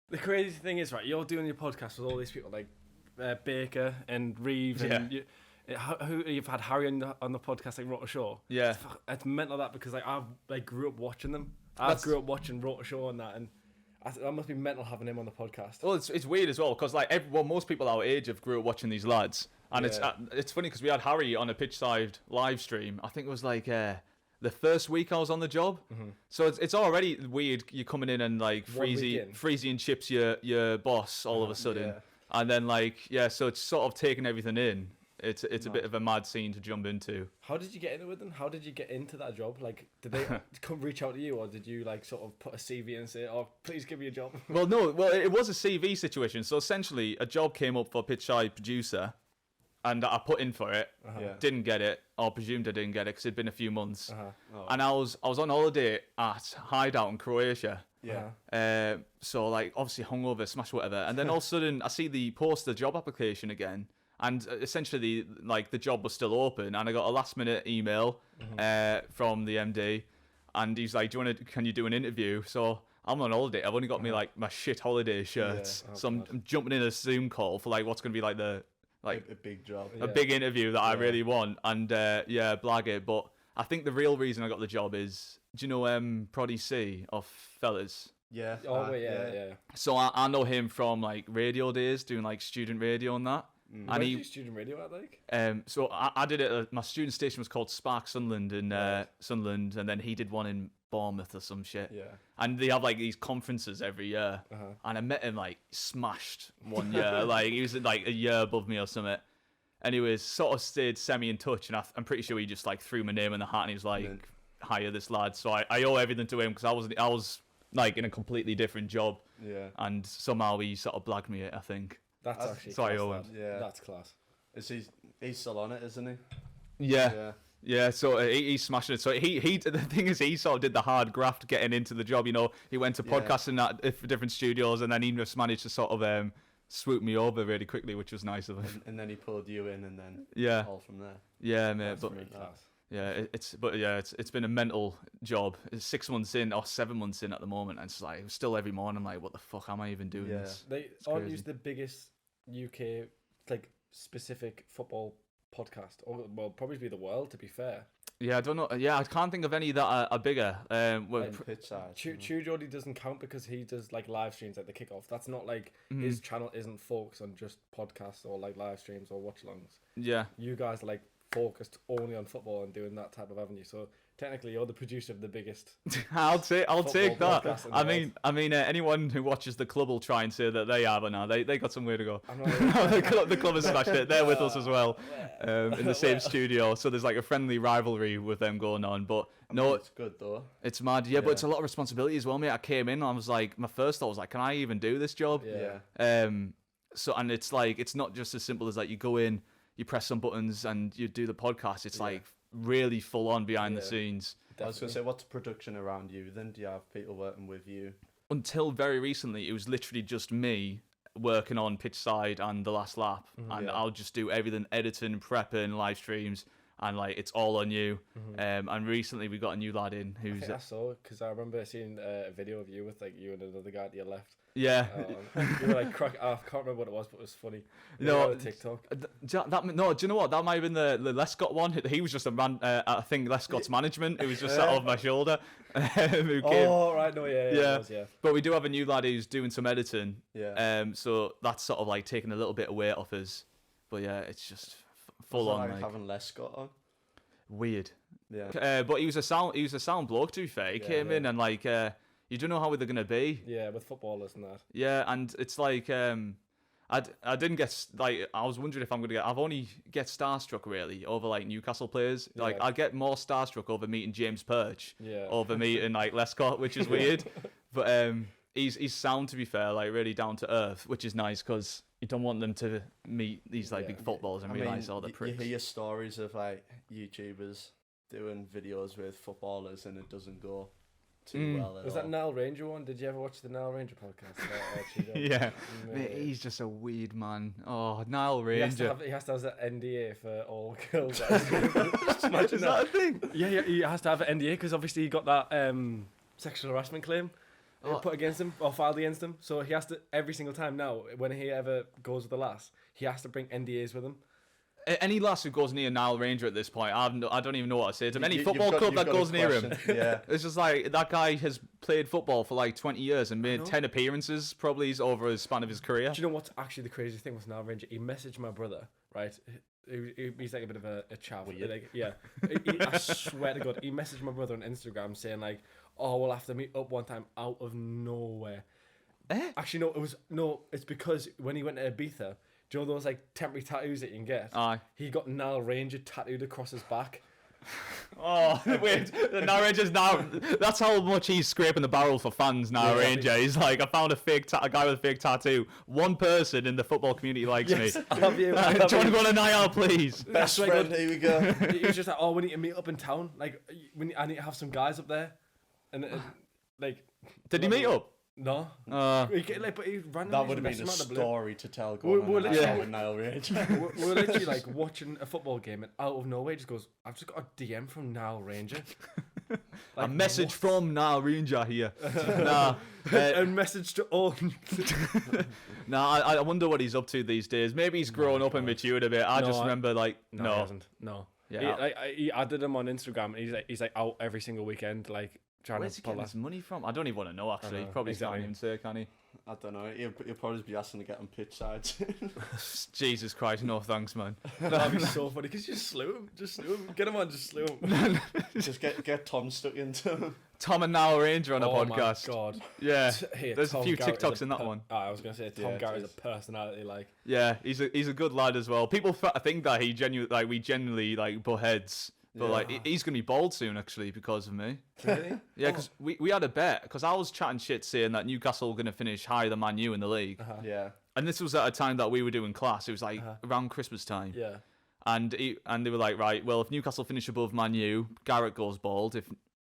The crazy thing is, right, you're doing your podcast with all these people like Baker and Reev and who you've had Harry on the podcast, like Rotor Show. Yeah. It's mental that because like I grew up watching them. I grew up watching Rotor Show and that, and that must be mental having him on the podcast. Well, it's weird as well because like most people our age have grew up watching these lads, and it's funny because we had Harry on a Pitchside live stream. I think it was like the first week I was on the job, so it's already weird. You're coming in and like Freezy and Chips your boss all of a sudden, and then so it's sort of taking everything in. It's a bit of a mad scene to jump into. How did you get in it with them? How did you get into that job? Like, did they come reach out to you, or did you like sort of put a CV and say, "Oh, please give me a job"? Well, no. Well, it was a CV situation. So essentially, a job came up for Pitchside producer, and I put in for it. Didn't get it, or presumed I didn't get it because it'd been a few months. And I was on holiday at Hideout in Croatia. So like obviously hungover, smash whatever, and then all of a sudden I see the job application again. And essentially, like, the job was still open, and I got a last-minute email from the MD, and he's like, can you do an interview? So I'm on holiday. I've only got me, like, my shit holiday shirts. So I'm jumping in a Zoom call for, like, what's going to be, like, a big job. A big interview that I really want. And, blag it. But I think the real reason I got the job is, do you know Proddy C off Fellas? Yeah. Oh, yeah. So I know him from, like, radio days, doing, like, student radio and that. And he student radio at like? So I did it. My student station was called Spark Sunderland in Sunderland, and then he did one in Bournemouth or some shit. Yeah. And they have like these conferences every year, and I met him like smashed one year. Like he was like a year above me or something. Anyways, sort of stayed semi in touch, and I'm pretty sure he just like threw my name in the hat, and he was like, "Hire this lad." So I owe everything to him because I was like in a completely different job. Yeah. And somehow he sort of blagged me it, I think. That's actually so class. That's class. He's still on it, isn't he? Yeah. So he's smashing it. So he the thing is, he sort of did the hard graft getting into the job. You know, he went to podcasting at different studios, and then he just managed to sort of swoop me over really quickly, which was nice of him. And then he pulled you in, and then all from there. Yeah, mate. That's pretty class. Yeah, it's been a mental job. It's 6 months in or 7 months in at the moment, and it's like still every morning I'm like, what the fuck am I even doing this? They aren't used the biggest UK like specific football podcast, or well, probably be the world, to be fair. Yeah, I don't know. Yeah, I can't think of any that are bigger. Pitchside. Chew Jody doesn't count because he does like live streams at the kickoff. That's not like his channel isn't focused on just podcasts or like live streams or watch alongs. Yeah, you guys are like focused only on football and doing that type of avenue. So technically, you're the producer of the biggest. I'll take that. I mean, anyone who watches the club will try and say that they are, but no, they got somewhere to go. The club has smashed it. They're with us as well, in the same studio. So there's like a friendly rivalry with them going on. But no, it's good though. It's mad, yeah, but it's a lot of responsibility as well, mate. I came in, and I was like, my first thought was like, can I even do this job? Yeah. So and it's like it's not just as simple as like you go in, you press some buttons, and you do the podcast. It's like really full on behind the scenes. I was going to say, what's production around you then? Do you have people working with you? Until very recently, it was literally just me working on Pitchside and The Last Lap, and I'll just do everything, editing, prepping, live streams, and like it's all on you. And recently we got a new lad in who's I saw, because I remember seeing a video of you with like you and another guy to your left. Yeah. You were like I can't remember what it was, but it was funny. No, TikTok. Do you know what? That might have been the Lescott one. He was just a man. I think Lescott's management. It was just sat off my shoulder. Who came. Oh right, no, yeah. But we do have a new lad who's doing some editing. Yeah. So that's sort of like taking a little bit of weight off us. But yeah, it's just full on. Like having Lescott on. Weird. Yeah. But he was a sound bloke. To be fair, he came in and like. You don't know how they're gonna be. Yeah, with footballers and that. Yeah, and it's like I didn't get like I was wondering if I'm gonna get. I've only get starstruck really over like Newcastle players. Like I get more starstruck over meeting James Perch. Over meeting like Lescott, which is weird. But he's sound, to be fair, like really down to earth, which is nice because you don't want them to meet these like big footballers and realise all the pricks. You hear stories of like YouTubers doing videos with footballers and it doesn't go too well at Was all. that Nile Ranger one? Did you ever watch the Nile Ranger podcast? Yeah. Mate, he's just a weird man. Oh, Nile Ranger. He has to have an NDA for all girls. Imagine Is that a thing? Yeah, he has to have an NDA because obviously he got that sexual harassment claim. put against him or filed against him. So he has to, every single time now, when he ever goes with the lass, he has to bring NDAs with him. Any lass who goes near Nile Ranger at this point, I don't even know what to say to him. Any football club that goes near him, it's just like that guy has played football for like 20 years and made 10 appearances probably over the span of his career. Do you know what's actually the crazy thing with Nile Ranger? He messaged my brother, right? He's like a bit of a chav. Like, yeah. I swear to God, he messaged my brother on Instagram saying like, "Oh, we'll have to meet up one time," out of nowhere. Actually, it's because when he went to Ibiza, do you know those like temporary tattoos that you can get? Aye. He got Nile Ranger tattooed across his back. Oh, wait. The Nile Ranger's now... That's how much he's scraping the barrel for fans, Nile Ranger. He's like, I found a guy with a fake tattoo. One person in the football community likes me. I love you. Do you want to go on a night out, please? Best friend, here we go. He was just like, "Oh, we need to meet up in town. Like, I need to have some guys up there." And like... Did he meet up? No. But he randomly That would have been a story to tell going on with Nile Ranger. We're literally like watching a football game and out of nowhere he just goes, "I've just got a DM from Nile Ranger." Like, a message from Nile Ranger here. A message to all. I wonder what he's up to these days. Maybe he's grown up and matured a bit. I just remember like, No, he hasn't. No. Yeah. He added him on Instagram and he's like out every single weekend, like, where's he getting his money from? I don't even want to know, actually. Probably can't even say, can he? I don't know. He'll probably be asking to get on Pitchside. Jesus Christ, no thanks, man. That'd be so funny, because you just slew him. Get him on, just slew him. Just get Tom stuck into him. Tom and Nile Ranger on a podcast. Oh my God. Yeah. There's a few TikToks in that one. I was going to say, Tom Garrett is a personality, like. Yeah, he's a good lad as well. People think that we genuinely like butt heads. But like he's gonna be bald soon, actually, because of me. Really? Yeah, because we had a bet. Because I was chatting shit saying that Newcastle were gonna finish higher than Man U in the league. Yeah. And this was at a time that we were doing class. It was like around Christmas time. Yeah. And they were like, right, well, if Newcastle finish above Man U, Garrett goes bald. If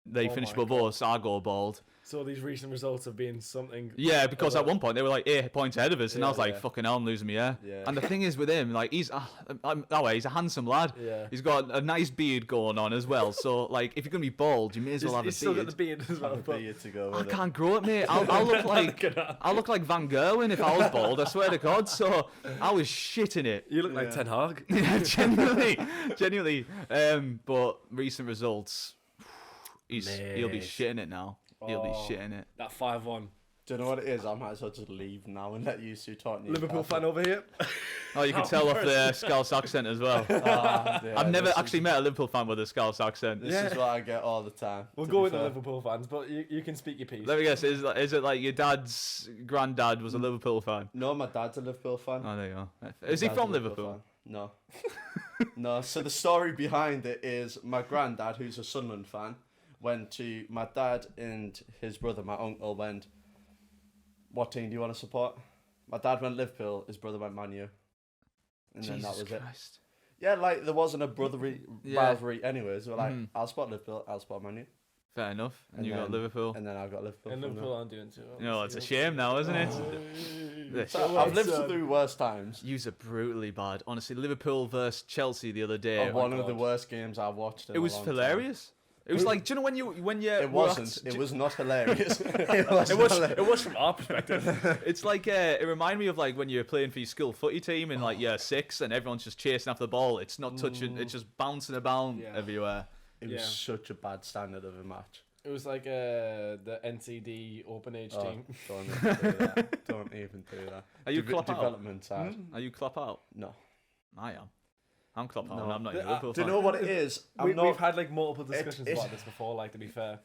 they finish above us, I go bald. So these recent results have been something. Yeah, because at one point they were like 8 points ahead of us, and I was like, "Fucking hell, I'm losing my hair." Yeah. And the thing is with him, like he's he's a handsome lad. Yeah. He's got a nice beard going on as well. So like, if you're gonna be bald, you may as well have a beard. He's still got the beard as well. Beard to go with I can't grow it, mate. I'll look like Van Gerwen if I was bald. I swear to God. So I was shitting it. You look like Ten Hag. Yeah, genuinely. But recent results, he'll be shitting it now. He'll be shitting it. That 5-1. Do you know what it is? I might as well just leave now and let you two talk. Liverpool fan over here. Oh, you can tell off the Scouse accent as well. I've never actually met a Liverpool fan with a Scouse accent. This is what I get all the time. We'll go with the Liverpool fans, but you can speak your piece. Let me guess, is it like your dad's granddad was a Liverpool fan? No, my dad's a Liverpool fan. Oh, there you go. Is he from Liverpool? No. No, so the story behind it is my granddad, who's a Sunderland fan, went to my dad and his brother, my uncle, went, "What team do you want to support?" My dad went Liverpool, his brother went Man U. And then that was it. Yeah, like there wasn't a brotherly rivalry anyways. We're like, I'll support Liverpool, I'll support Man U. Fair enough. And you got Liverpool. And then I got Liverpool. And Liverpool aren't doing too well. You know, it's a shame now, isn't it? So I've lived through worse times. Yous are brutally bad. Honestly, Liverpool versus Chelsea the other day. One of the worst games I've watched in a long time. It was hilarious. It was like, do you know when you It wasn't. It was not hilarious. It was from our perspective. It's like it reminded me of like when you're playing for your school footy team in like year 6 and everyone's just chasing after the ball. It's not touching. It's just bouncing about everywhere. It was such a bad standard of a match. It was like the NCD open age team. Don't even do that. Don't even do that. Are you Klopp out? Development side. Are you Klopp out? No. I am. I'm Klopp out. I'm not a Liverpool Do fan. you know what it is? We've had like multiple discussions about this before. Like, to be fair,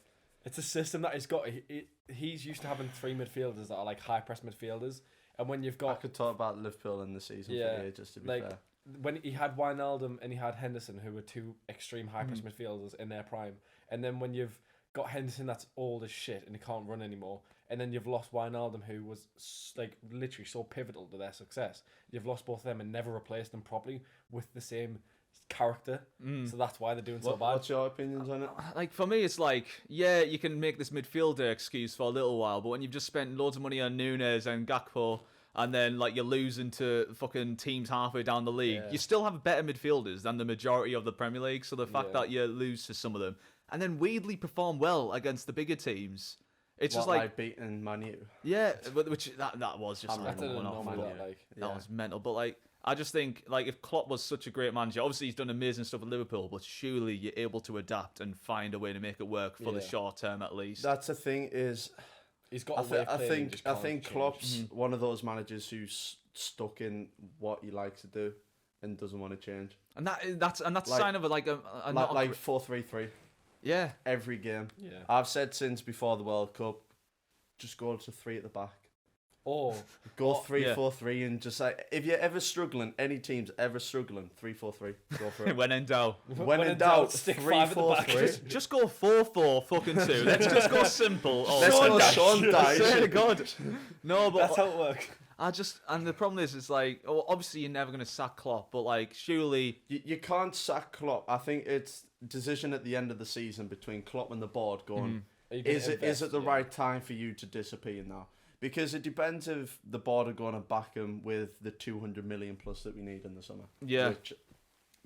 it's a system that he's got. He's used to having 3 midfielders that are like high press midfielders, and when you've got, I could talk about Liverpool in the season for ages, to be fair. When he had Wijnaldum and he had Henderson, who were 2 extreme high press midfielders in their prime, and then when you've got Henderson that's old as shit and he can't run anymore, and then you've lost Wijnaldum, who was like literally so pivotal to their success. You've lost both of them and never replaced them properly with the same character. So that's why they're doing so bad. What's your opinions on it? Like, for me, it's like, yeah, you can make this midfielder excuse for a little while, but when you've just spent loads of money on Nunes and Gakpo, and then like you're losing to fucking teams halfway down the league, you still have better midfielders than the majority of the Premier League. So the fact that you lose to some of them and then weirdly perform well against the bigger teams, It's What, just like beating Man U. yeah, which that was just That's an one-off. anomaly, That was mental. But like, I just think like if Klopp was such a great manager, obviously he's done amazing stuff at Liverpool, but surely you're able to adapt and find a way to make it work for the short term at least. That's the thing is, he's got. I think Klopp's one of those managers who's stuck in what he likes to do and doesn't want to change. And that's a sign of a 4-3-3. Yeah, every game. Yeah, I've said since before the World Cup, just go to 3 at the back. Or go 3-4-3 and just like if you're ever struggling, any team's ever struggling, 3-4-3. Go for it. When in doubt. When in doubt, stick 3-4-3. Just go 4-4 fucking 2. Let's just go simple. Let's go Sean Dyche. Swear to God. No, but that's how it works. And the problem is, it's like, obviously you're never going to sack Klopp, but like, surely you can't sack Klopp. I think it's decision at the end of the season between Klopp and the board going, is it the right time for you to disappear now? Because it depends if the board are going to back him with the 200 million plus that we need in the summer. Yeah.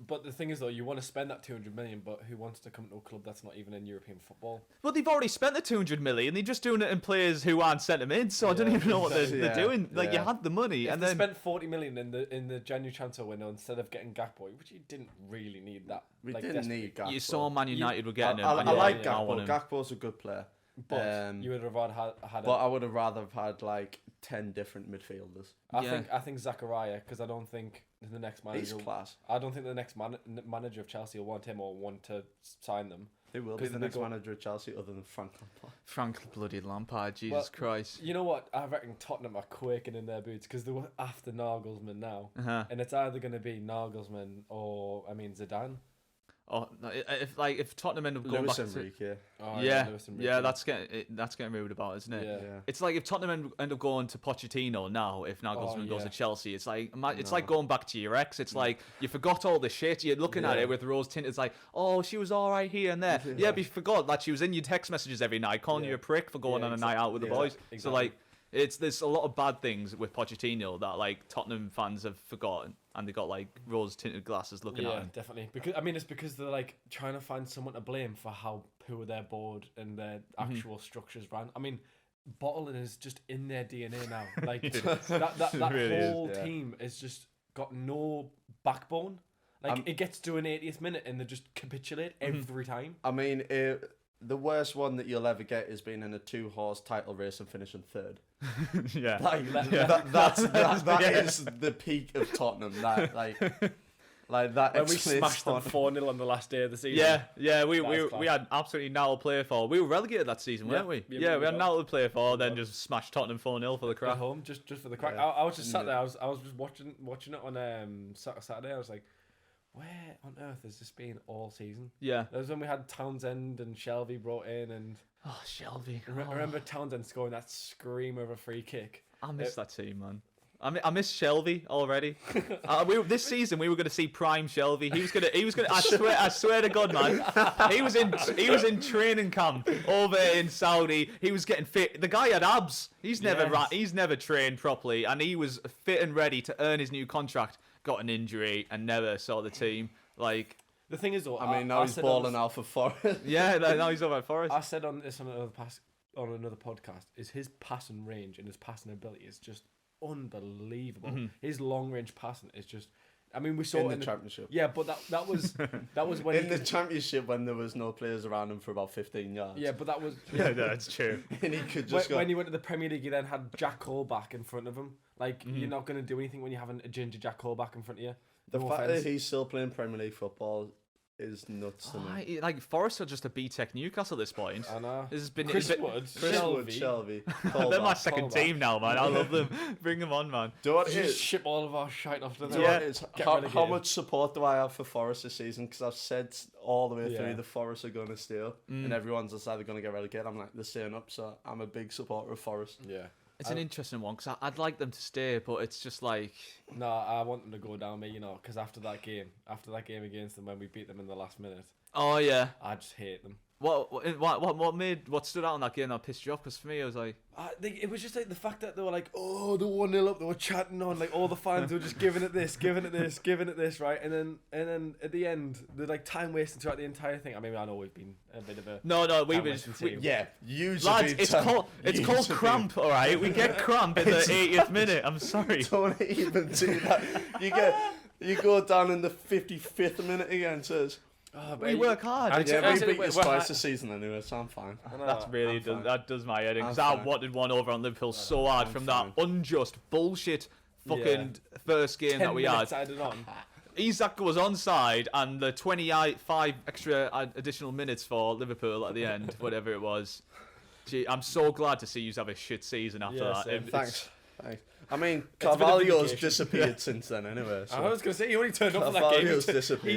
But the thing is, though, you want to spend that 200 million, but who wants to come to a club that's not even in European football? Well, they've already spent the 200 million. They're just doing it in players who aren't sent them in, so I don't even know what they're doing. Like, you had the money, if and they then spent 40 million in the January transfer window instead of getting Gakpo, which you didn't really need that. We didn't need Gakpo. You saw Man United were getting him. I like Gakpo. Gakpo's a good player. But you would have rather had. But I would have rather have had like 10 different midfielders. I think Zachariah, because I don't think the next manager. He's class. I don't think the next manager of Chelsea will want him or want to sign them. Who will be the next manager of Chelsea other than Frank Lampard? Frank bloody Lampard, Jesus Christ. You know what? I reckon Tottenham are quaking in their boots because they're after Nagelsmann now, and it's either going to be Nagelsmann or Zidane. Oh, if Tottenham end up going Luis back Enrique. to Luis Enrique. that's getting rumored about, isn't it? Yeah. It's like if Tottenham end up going to Pochettino now, if Nagelsmann goes to Chelsea, it's like like going back to your ex. It's like you forgot all the shit. You're looking at it with rose tint. It's like, oh, she was all right here and there. But you forgot that she was in your text messages every night, calling you a prick for going on a night out with the boys. Exactly. So like, there's a lot of bad things with Pochettino that like Tottenham fans have forgotten, and they got like rose tinted glasses looking at him. Yeah, definitely. It's because they're like trying to find someone to blame for how poor their board and their actual structures ran. I mean, bottling is just in their DNA now. Like that really whole team has just got no backbone. Like it gets to an 80th minute and they just capitulate every time. I mean, the worst one that you'll ever get is being in a 2-horse title race and finishing 3rd. Yeah, that is the peak of Tottenham. That that. When we smashed them 4-0 on the last day of the season. Yeah. We had absolutely now to play for. We were relegated that season, weren't we? Yeah, we had now to play for. Then just smashed Tottenham 4-0 for the crack. At home, just for the crack. I was just sat there. I was just watching it on Saturday. I was like, where on earth has this been all season? Yeah. That was when we had Townsend and Shelvey brought in, and Shelvey. Remember Townsend scoring that screamer of a free kick? I miss that team, man. I miss Shelvey already. This season we were going to see prime Shelvey. He was gonna. I swear to God, man. He was in training camp over in Saudi. He was getting fit. The guy had abs. He's never trained properly, and he was fit and ready to earn his new contract. Got an injury and never saw the team. Like, the thing is, though, now he's balling out for Forest. Yeah, now he's over at Forest. I said on another podcast, is his passing range and his passing ability is just unbelievable. His long range passing is just. I mean, we saw in the championship. Yeah, but that was when in the championship when there was no players around him for about 15 yards. Yeah, but that was that's true. And he could just when he went to the Premier League, he then had Jack Colback in front of him. Like you're not going to do anything when you have a ginger Jack Colback in front of you. The fact that he's still playing Premier League football is nuts to me. Like Forest are just a B-Tech Newcastle at this point. I know. This has been Chris Wood, Shelvey. They're my second team now, man. I love them. Bring them on, man. Do you know what just ship all of our shite off to them. How much support do I have for Forest this season? Because I've said all the way through the Forest are going to steal, and everyone's decided they're going to get relegated. I'm like, they're staying up, so I'm a big supporter of Forest. Yeah. It's an interesting one because I'd like them to stay, but it's just like... No, I want them to go down, because after that game against them when we beat them in the last minute... Oh, yeah. I just hate them. What stood out in that game that pissed you off? Because for me, I was like, it was just like the fact that they were like, oh, the 1-0 up, they were chatting on, like all the fans were just giving it this, right? And then at the end, they're like time wasting throughout the entire thing. I mean, I know we've been a bit of a lads, it's called cramp, all right. We get cramp in the 80th minute. I'm sorry. Don't even do that. You go down in the 55th minute again, says. We work hard. We beat you twice this season anyway, so I'm fine. That does my head in, because I wanted one over on Liverpool so hard from that unjust bullshit fucking first game that we had. Isak was onside, and the 25 extra additional minutes for Liverpool at the end, whatever it was. Gee, I'm so glad to see you have a shit season after that. Thanks. I mean, Carvalho's disappeared since then anyway. So. I was going to say, he only turned up for that game.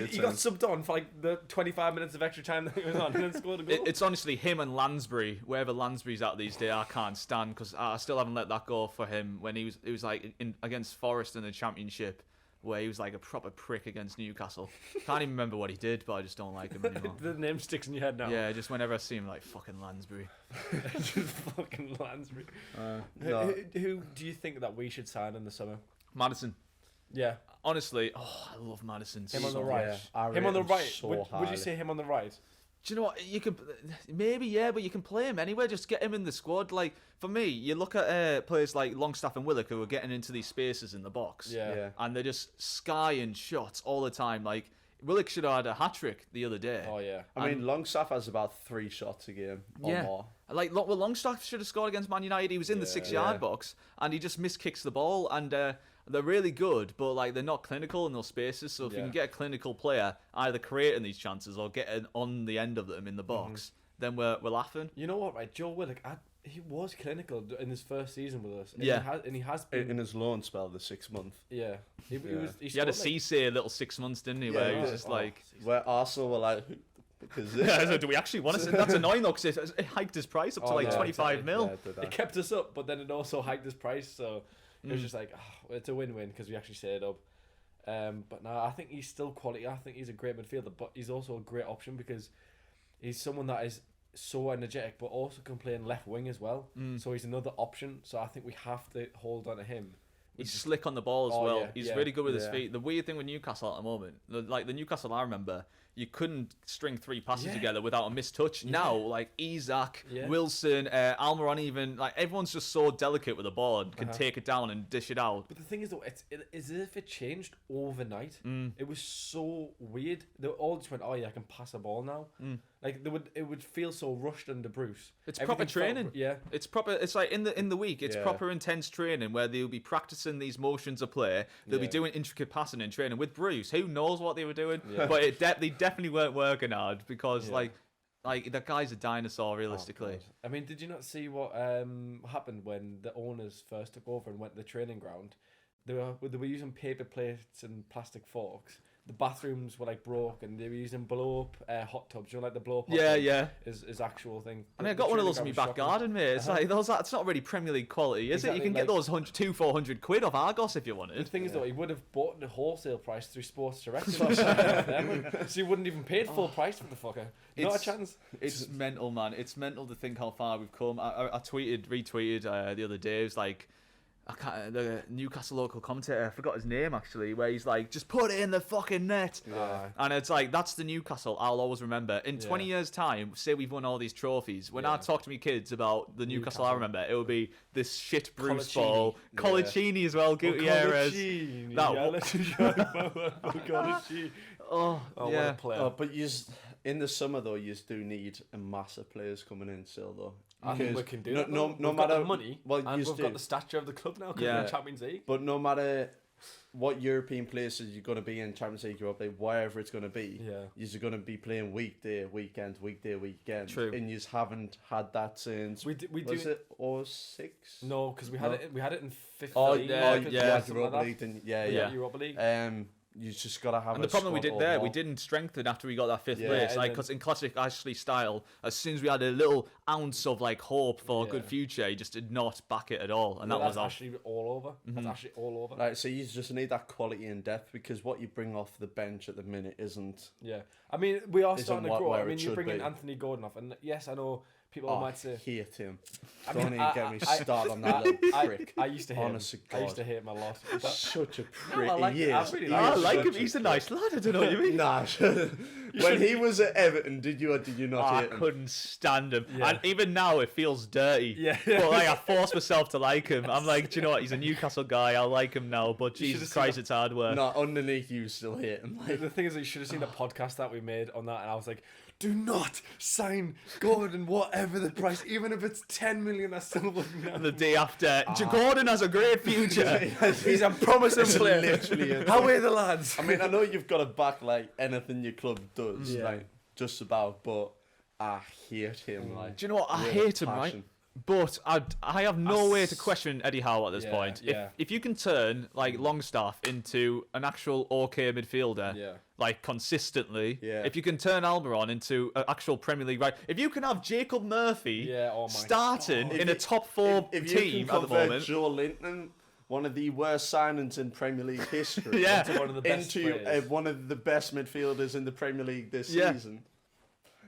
He got subbed on for like the 25 minutes of extra time that he was on and then scored a goal. It's honestly him and Lansbury, wherever Lansbury's at these days, I can't stand, because I still haven't let that go for him when he was like against Forest in the Championship, where he was like a proper prick against Newcastle. Can't even remember what he did, but I just don't like him anymore. The name sticks in your head now. Yeah, just whenever I see him, like, fucking Lansbury. Just fucking Lansbury. Who do you think that we should sign in the summer? Madison. Yeah. Honestly, I love Madison. Him on the right. Him on the right. Would you say him on the right? Do you know what? You could maybe, yeah, but you can play him anywhere. Just get him in the squad. Like, for me, you look at players like Longstaff and Willock who are getting into these spaces in the box, and they're just skying shots all the time. Like, Willock should have had a hat trick the other day. Oh yeah. I mean, Longstaff has about 3 shots a game or more. Like, Longstaff should have scored against Man United. He was in the 6-yard box, and he just miskicks the ball. And they're really good, but like they're not clinical in those spaces. So if you can get a clinical player either creating these chances or getting on the end of them in the box, then we're laughing. You know what, right? Joe Willock, he was clinical in his first season with us. And he has been in his loan spell, the 6 month. Yeah, he had a Cisse little 6 months, didn't he? Where he was just like, where Arsenal were like, because so do we actually want to? That's annoying though, because it hiked his price up to like 25 mil. It kept us up, but then it also hiked his price. So it was just like, it's a win-win because we actually set it up. But no, I think he's still quality. I think he's a great midfielder, but he's also a great option because he's someone that is so energetic, but also can play in left wing as well. So he's another option. So I think we have to hold on to him. He's slick on the ball as well. Yeah, he's really good with his feet. The weird thing with Newcastle at the moment, like the Newcastle I remember, you couldn't string 3 passes together without a missed touch. Now, like Isak, Wilson, Almiron, even like everyone's just so delicate with the ball and can take it down and dish it out. But the thing is, though, it's as if it changed overnight. It was so weird. They all just went, "Oh yeah, I can pass a ball now." Like it would feel so rushed under Bruce. It's proper training. It's proper. It's like in the week. It's proper intense training where they'll be practicing these motions of play. They'll be doing intricate passing and training with Bruce. Who knows what they were doing? But they definitely weren't working hard because like that guy's a dinosaur realistically. I mean, did you not see what happened when the owners first took over and went to the training ground? They were using paper plates and plastic forks. The bathrooms were like broke, and they were using blow up hot tubs. You know, like the blow up. Hot tub is actual thing. I mean, I got one of those in my back garden, mate. It's like it's not really Premier League quality, is it? You can get those 400 quid off Argos if you wanted. The thing is, though, he would have bought the wholesale price through Sports Direct, so he wouldn't even paid full price for the fucker. Not a chance. It's mental, man. It's mental to think how far we've come. I retweeted the other day. It was like, the Newcastle local commentator, I forgot his name actually, where he's like, just put it in the fucking net. And it's like, that's the Newcastle I'll always remember. In 20 years' time, say we've won all these trophies. When I talk to my kids about the Newcastle I remember, it will be this shit Bruce ball. Colaccini as well, Gutierrez. But in the summer though, you do need a mass of players coming in still though. I think we can do that. No we've matter got the money, and we've got the stature of the club now because we're in Champions League. But no matter what European places you're going to be in, Champions League, Europa League, wherever it's going to be, you're going to be playing weekday, weekend. True. And you haven't had that since. Was it 06? No, because we had it in 15. Europa League. Europa League. You just gotta have. And the problem we did there, we didn't strengthen after we got that 5th place. Like, because in classic Ashley style, as soon as we had a little ounce of like hope for a good future, he just did not back it at all, and that was actually all over. That's actually all over. Right, so you just need that quality and depth, because what you bring off the bench at the minute isn't. Yeah, I mean, we are starting to grow. I where mean, it you should bring in be. Anthony Gordon off, and yes, I know people might say. I hate him. I Don't mean, even get me started on that little prick. I used to hate Honest him. to I used to God. hate him a lot. Such a prick. I like he him. is. I really He like I is like such him. a He's a prick. nice lad. I don't know what you mean. Nah, when he was at Everton, did you or did you not I hate him? couldn't stand him, Yeah. and even now it feels dirty. Yeah. But like I force myself to like him. I'm like, do you know what? He's a Newcastle guy. I'll like him now. But You Jesus should've seen Christ, it's hard work. No, underneath you still hate him. Like, The thing is, that you should have seen the podcast that we made on that, and I was like, do not sign Gordon, whatever the price, even if it's 10 million, I still wouldn't. And the day after, Gordon has a great future. He's a promising player. literally it. How are the lads? I mean, I know you've got to back like anything your club does, Yeah. like just about, but I hate him. Like, Do you know what? I with hate him, right? passion. But I have no way to question Eddie Howe at this Yeah, point. yeah. If you can turn like Longstaff into an actual okay midfielder, Yeah. like consistently, Yeah. if you can turn Almiron into an actual Premier League, right? If you can have Jacob Murphy Yeah, oh my starting God. in a top 4 if team you at can the convert moment, Joe Linton, one of the worst signings in Premier League history, Yeah. Into one of the best into players. one of the best midfielders in the Premier League this Yeah. season.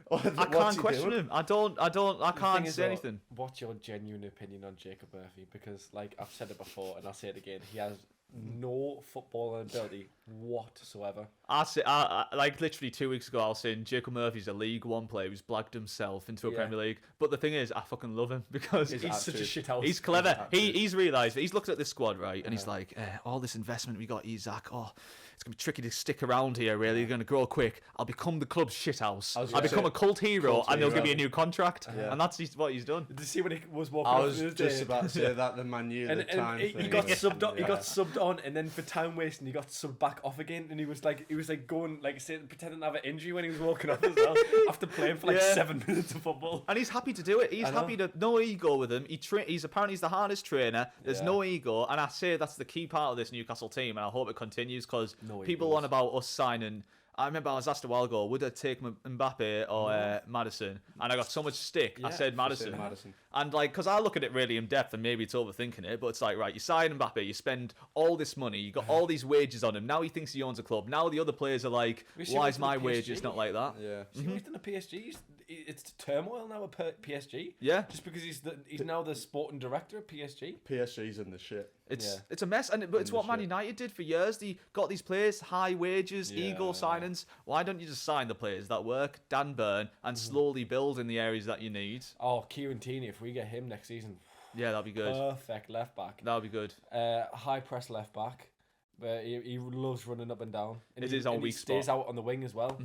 I can't question him. I The can't thing is, say though, anything. What's your genuine opinion on Jacob Murphy? Because, like I've said it before, and I'll say it again, he has no footballing ability whatsoever. I like literally 2 weeks ago, I was saying Jacob Murphy's a League One player who's blagged himself into a Yeah. Premier League. But the thing is, I fucking love him because He's He's such a absolute- shit house. he's clever. absolute- He's realised that he's looked at this squad, right, and he's like, all this investment we got, Isaac, it's going to be tricky to stick around here, really. You're going to grow quick. I'll become the club's shithouse. I was I'll gonna become say, a cult hero, cult and they'll hero. give me a new contract. Yeah. And that's what he's done. Did you see when he was walking I off was the other just day? about to say that the Man U, the time he thing. got Yeah. subbed on. He Yeah. got subbed on, and then for time wasting, he got subbed back off again. And he was like going like pretending to have an injury when he was walking off as well after playing for like Yeah. 7 minutes of football. And he's happy to do it. He's I know. happy to no ego with him. He's apparently the hardest trainer. There's Yeah. no ego, and I say that's the key part of this Newcastle team, and I hope it continues because No people egos. on about us signing. I remember I was asked a while ago, would I take Mbappe or Madison? And I got so much stick. I Yeah, said You Madison. said Madison. And like, because I look at it really in depth, and maybe it's overthinking it, but it's like, right, you sign Mbappe, you spend all this money, you got all these wages on him. Now he thinks he owns a club. Now the other players are like, We see why what's is my in the wages PSG. not like that? Yeah. See what he's done at PSG? It's turmoil now at PSG. Yeah. Just because he's now the sporting director at PSG. PSG's in the shit. It's a mess, but it's what Man United did for years. They got these players, high wages, ego signings. Why don't you just sign the players that work, Dan Burn, and slowly build in the areas that you need? Oh, Kieran Tierney, if we get him next season, Yeah, that'd be good. perfect left back. That'd be good. High press left back, but he loves running up and down. And It he, is our and weak he stays spot. out on the wing as well.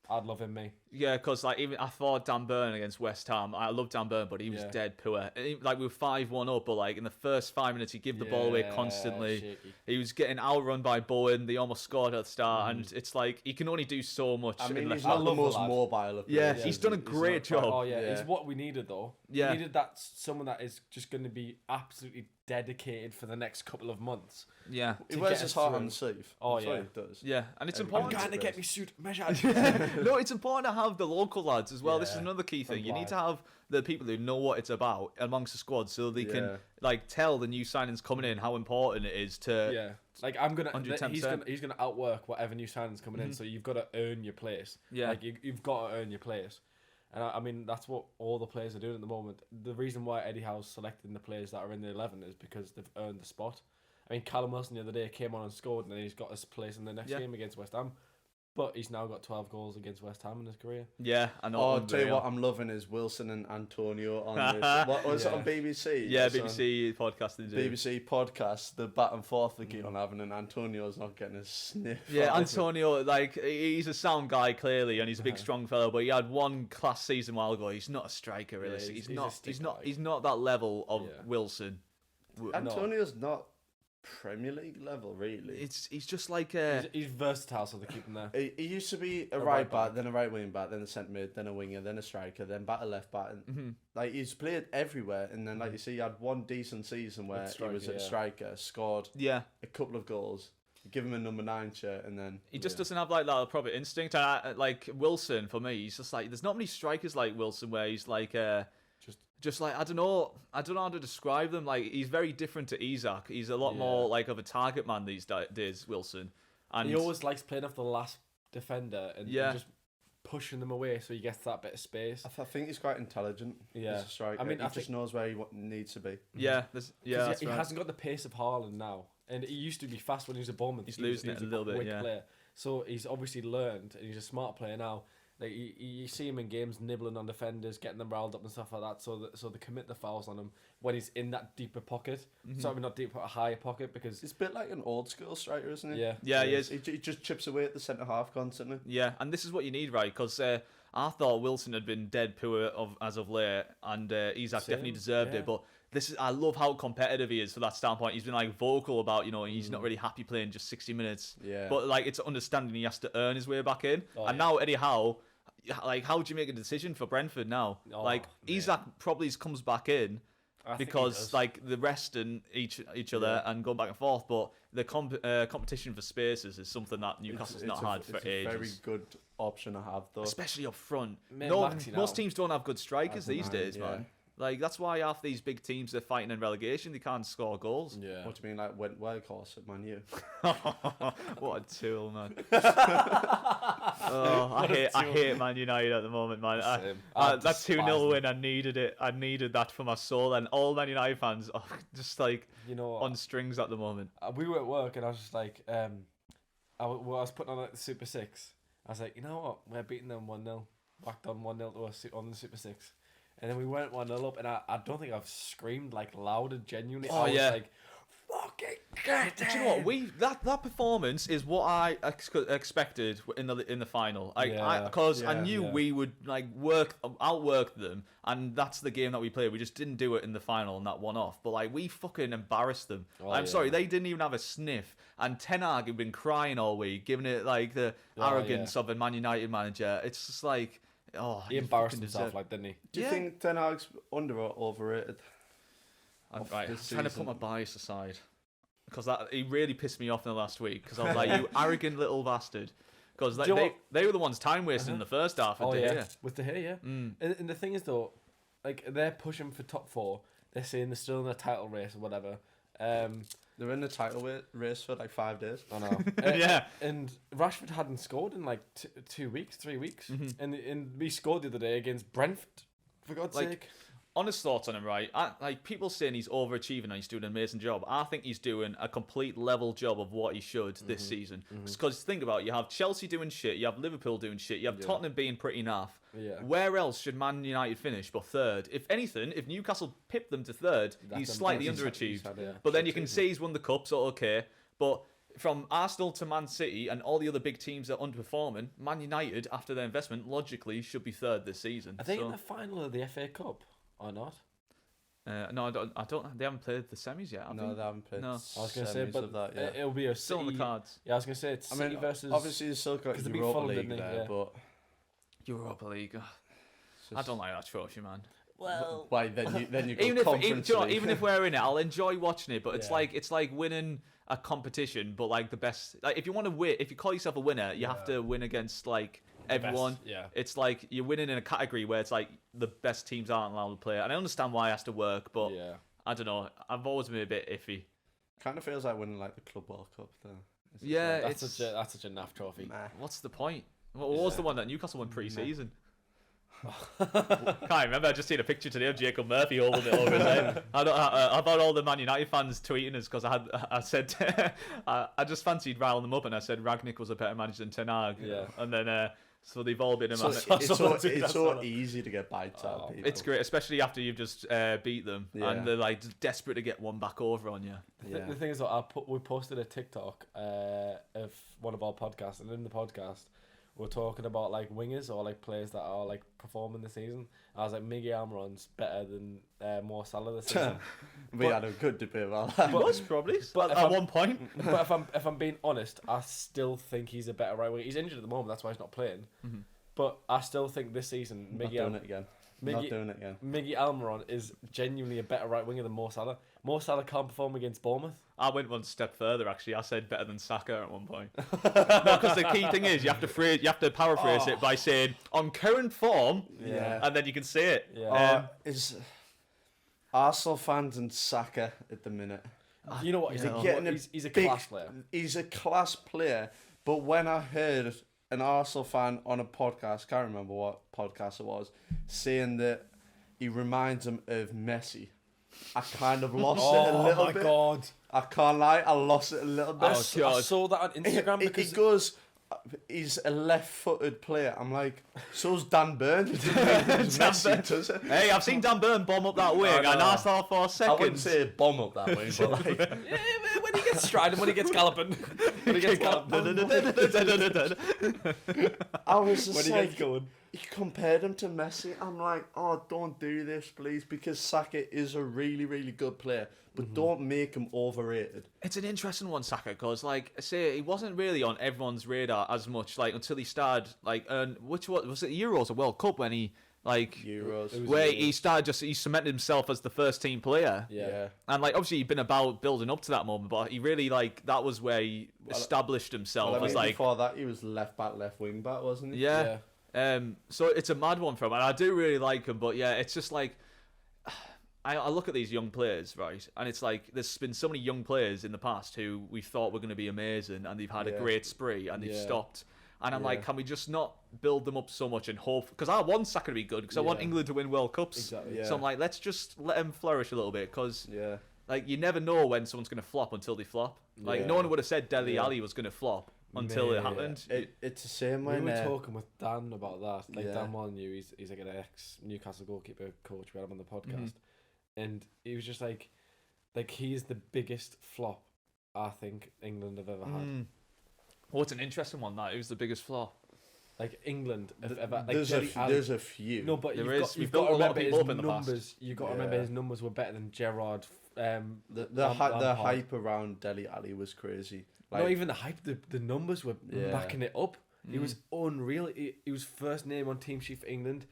I'd love him, me. Yeah, because like even I thought Dan Burn against West Ham. I love Dan Burn, but he was Yeah. dead poor. And like we were 5-1 up, but like in the first 5 minutes, he gave the ball away Yeah, constantly. shaky. He was getting outrun by Bowen. They almost scored at the start, and it's like he can only do so much. I mean, in he's left not back. the love the most lad. mobile. Of Yeah, players, he's is done a he? He's great not job. Oh yeah, Yeah. it's what we needed though. Yeah. We needed that someone that is just going to be absolutely dedicated for the next couple of months. Yeah, He to wears get his us heart through. on the sleeve. Oh, That's what yeah. he does. yeah, and it's I'm I'm important. going to get me suit measured. No, it's important to have the local lads as well. This is Yeah, another key thing. You need live. to have the people who know what it's about amongst the squad, so they Yeah. can like tell the new signings coming in how important it is to. Yeah, like I'm gonna. 110%. He's gonna outwork whatever new signings coming in. So you've got to earn your place. Yeah. like you've got to earn your place. And I mean that's what all the players are doing at the moment. The reason why Eddie Howe's selecting the players that are in the 11 is because they've earned the spot. I mean Callum Wilson the other day came on and scored, and then he's got his place in the next Yeah. game against West Ham. But he's now got 12 goals against West Ham in his career. Yeah, I know. Oh, I'll tell you what I'm loving is Wilson and Antonio on this. What was it on BBC? Yeah, It's on BBC podcasting. BBC podcast, the back and forth they keep on having, and Antonio's not getting a sniff. Yeah, out of it. Antonio, like he's a sound guy clearly, and he's a big, strong fellow. But he had one class season a while ago. He's not a striker, really. Yeah, he's he's a not. stick He's not. guy. He's not that level of Yeah. Wilson. Antonio's not Premier League level, really. He's just like a. He's versatile, so they keep him there. He used to be a A right right back, back. then a right wing back, then a centre mid, then a winger, then a striker, then back to left back. And, like he's played everywhere, and then like you see, he had one decent season where he was striker, a yeah. striker, scored Yeah, a couple of goals. You give him a number 9 shirt, and then he just doesn't have like that proper instinct. And like Wilson, for me, he's just like there's not many strikers like Wilson where he's like just like I don't know how to describe them. Like he's very different to Isak. He's a lot more like of a target man these days, Wilson. And he always likes playing off the last defender and just pushing them away so he gets that bit of space. I think he's quite intelligent. Yeah, as a striker. I mean, he just knows where he needs to be. Yeah, he hasn't got the pace of Haaland now, and he used to be fast when he was a Bournemouth. He's losing it a little bit. Yeah, player. So he's obviously learned, and he's a smart player now. Like you see him in games nibbling on defenders, getting them riled up and stuff like that. So they commit the fouls on him when he's in that deeper pocket. Sorry, not deeper, a higher pocket, because it's a bit like an old school striker, isn't he? Yeah, he is. He just chips away at the centre half constantly. Yeah, and this is what you need, right? Because I thought Wilson had been dead poor as of late, and Isak definitely deserved it. But I love how competitive he is for that standpoint. He's been like vocal about, he's not really happy playing just 60 minutes. Yeah. But like it's understanding he has to earn his way back in. Now Eddie Howe, like how do you make a decision for Brentford now? Isak probably comes back in because like the rest and each other and going back and forth. But the competition for spaces is something that Newcastle's not had for ages. It's a very good option to have, though. Especially up front. Most teams don't have good strikers these days, man. Like, that's why half these big teams are fighting in relegation. They can't score goals. Yeah. What do you mean, like, went wild horse at Man U? What a tool, man. I hate Man United at the moment, man. That 2-0 win, I needed it. I needed that for my soul. And all Man United fans are just, like, on strings at the moment. We were at work, and I was just like, I was putting on, like, the Super 6. I was like, you know what? We're beating them 1-0. Whacked on 1-0 to us on the Super 6. And then we went 1-0 up, and I don't think I've screamed like loud and genuinely. I was like, fucking get it. Do you know what? That performance is what I expected in the final. Because I knew we would like outwork them, and that's the game that we played. We just didn't do it in the final and that one off. But like we fucking embarrassed them. I'm sorry, they didn't even have a sniff. And Ten Hag had been crying all week, giving it like the arrogance of a Man United manager. It's just like. He embarrassed himself, didn't he? Do you think Ten Hag's under or overrated? I'm trying to put my bias aside because he really pissed me off in the last week because I was like, you arrogant little bastard. Because they were the ones time wasting in the first half. With De Gea. And the thing is though, like they're pushing for top 4. They're saying they're still in the title race or whatever. They're in the title race for like 5 days. I know. And Rashford hadn't scored in like 2 weeks, 3 weeks. And we scored the other day against Brentford, for God's sake. Honest thoughts on him, right? Like people saying he's overachieving and he's doing an amazing job. I think he's doing a complete level job of what he should this season. Because think about it, you have Chelsea doing shit, you have Liverpool doing shit, you have Tottenham being pretty naff. Yeah. Where else should Man United finish but third? If anything, if Newcastle pipped them to third, he's slightly underachieved. But then you can say he's won the cup, so okay. But from Arsenal to Man City and all the other big teams that are underperforming, Man United, after their investment, logically should be third this season. Are they in the final of the FA Cup or not? No, I don't. They haven't played the semis yet. No, they haven't played. No, I was going to say, but it'll be still on the cards. Yeah, I was going to say it's City versus. Obviously, it's still got Europa League there, but Europa League. I don't like that trophy, man. Well, why then you go conference league. Even if we're in it, I'll enjoy watching it. But it's like winning a competition, but like the best. Like if you want to win, if you call yourself a winner, you have to win against like everyone. It's like you're winning in a category where it's like the best teams aren't allowed to play. And I understand why it has to work, but I don't know. I've always been a bit iffy. Kind of feels like winning like the Club World Cup, though. That's such a naff trophy. Nah. What's the point? What was the one that Newcastle won pre-season? Can't remember. I just seen a picture today of Jacob Murphy holding it over his head. I thought all the Man United fans tweeting us because I said I just fancied riling them up and I said Rangnick was a better manager than Ten Hag. And then so they've all been. It's so easy to get bites out of people. It's great, especially after you've just beat them and they're like desperate to get one back over on you. The thing is, we posted a TikTok of one of our podcasts, and in the podcast we're talking about like wingers or like players that are like performing this season. I was like, Miggy Almiron's better than Mo Salah this season. We had a good debate about that. But was probably, but at one point. But if I'm being honest, I still think he's a better right winger. He's injured at the moment, that's why he's not playing. But I still think this season, Miggy doing it again. Not doing it again. Miggy Almiron is genuinely a better right winger than Mo Salah. Mo Salah can't perform against Bournemouth. I went one step further, actually. I said better than Saka at one point. No, because the key thing is you have to paraphrase it by saying on current form, and then you can say it. Yeah. Is Arsenal fans and Saka at the minute? You know what? He's a class player. He's a class player. But when I heard an Arsenal fan on a podcast, can't remember what podcast it was, saying that he reminds him of Messi, I kind of lost it a little bit. Oh my god! I can't lie, I lost it a little bit. I saw that on Instagram because he goes, he's a left-footed player. I'm like, so's Dan Burn. Messi does it. Hey, I've seen Dan Burn bomb up that wing, and I thought for a second. I wouldn't say bomb up that way, but like, when he gets striding, when he gets galloping, I was just when he like, gets going. he compared him to Messi. I'm like, oh, don't do this, please, because Saka is a really, really good player, but don't make him overrated. It's an interesting one, Saka, because, like I say, he wasn't really on everyone's radar as much, like, until he started, like, which was it, Euros or World Cup, when he, like, Euros, where he started he cemented himself as the first team player. Yeah. And, like, obviously he'd been about building up to that moment, but he really, like, that was where he established himself Well, I mean, as, like, before that, he was left back, left wing back, wasn't he? yeah. So it's a mad one for him, and I do really like him, but yeah, it's just like I look at these young players, right, and it's like there's been so many young players in the past who we thought were going to be amazing, and they've had a great spree, and they've stopped. And I'm like, can we just not build them up so much and hope? Because I want Saka to be good, because I want England to win World Cups. Exactly. So I'm like, let's just let him flourish a little bit, because like you never know when someone's going to flop until they flop. Like no one would have said Dele Alli was going to flop until it happened. It's the same We when were talking with Dan about that. Like Dan Molyneux, he's like an ex-Newcastle goalkeeper coach. We had him on the podcast, and he was just like he's the biggest flop I think England have ever had. Oh, it's an interesting one. That who's the biggest flop? Like England have ever. Like there's a few. No, but you've built got to a lot of remember people his up in the past. numbers. You've got to remember his numbers were better than Gerrard. The hype around Dele Alli was crazy. Like, not even the hype. The numbers were backing it up. He was unreal. He was first name on team sheet for England.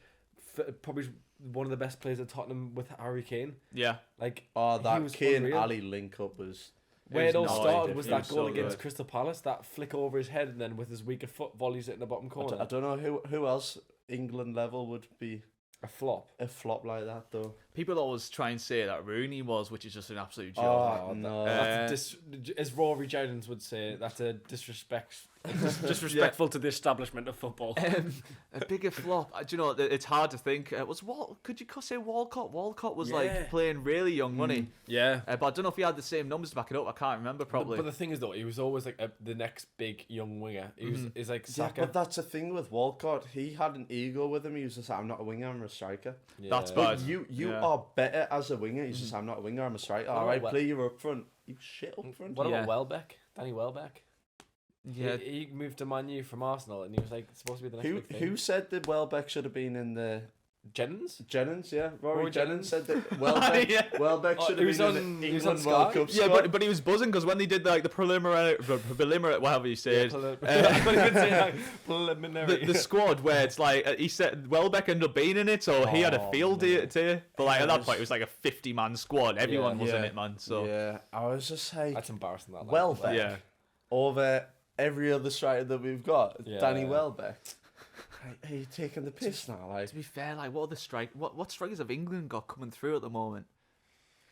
Probably one of the best players at Tottenham with Harry Kane. Yeah. Like that Kane Ali link up was. Where it all started was that so goal against good. Crystal Palace, that flick over his head, and then with his weaker foot volleys it in the bottom corner. I don't know who else England level would be a flop like that though. People always try and say that Rooney was, which is just an absolute joke. Oh no! That's as Rory Jones would say, that's a disrespectful to the establishment of football. A bigger flop. Do you know? It's hard to think. Could you say Walcott? Walcott was like playing really young money. Yeah, but I don't know if he had the same numbers to back it up. I can't remember probably. But the thing is, though, he was always like the next big young winger. He's like Saka. Yeah, but that's the thing with Walcott. He had an ego with him. He was just like, I'm not a winger, I'm a striker. Yeah. That's but bad. You are better as a winger. He's just, I'm not a winger, I'm a striker. All right, play you up front. You shit up front. What about Welbeck? Danny Welbeck? Yeah, he moved to Man U from Arsenal, and he was like supposed to be the next big thing. Who said that Welbeck should have been in the Jennings? Yeah. Rory Jennings said that Welbeck should have been in the England World Cup squad. Yeah, but he was buzzing because when they did like the preliminary, whatever you say it, preliminary. The squad where it's like he said Welbeck ended up being in it, so he had a field day to. But like at that point, it was like a 50-man squad. Everyone was in it, man. So yeah, I was just like, that's embarrassing. That Welbeck over every other striker that we've got, Danny Welbeck. Are you taking the piss now? Like, to be fair, like what strikers have England got coming through at the moment?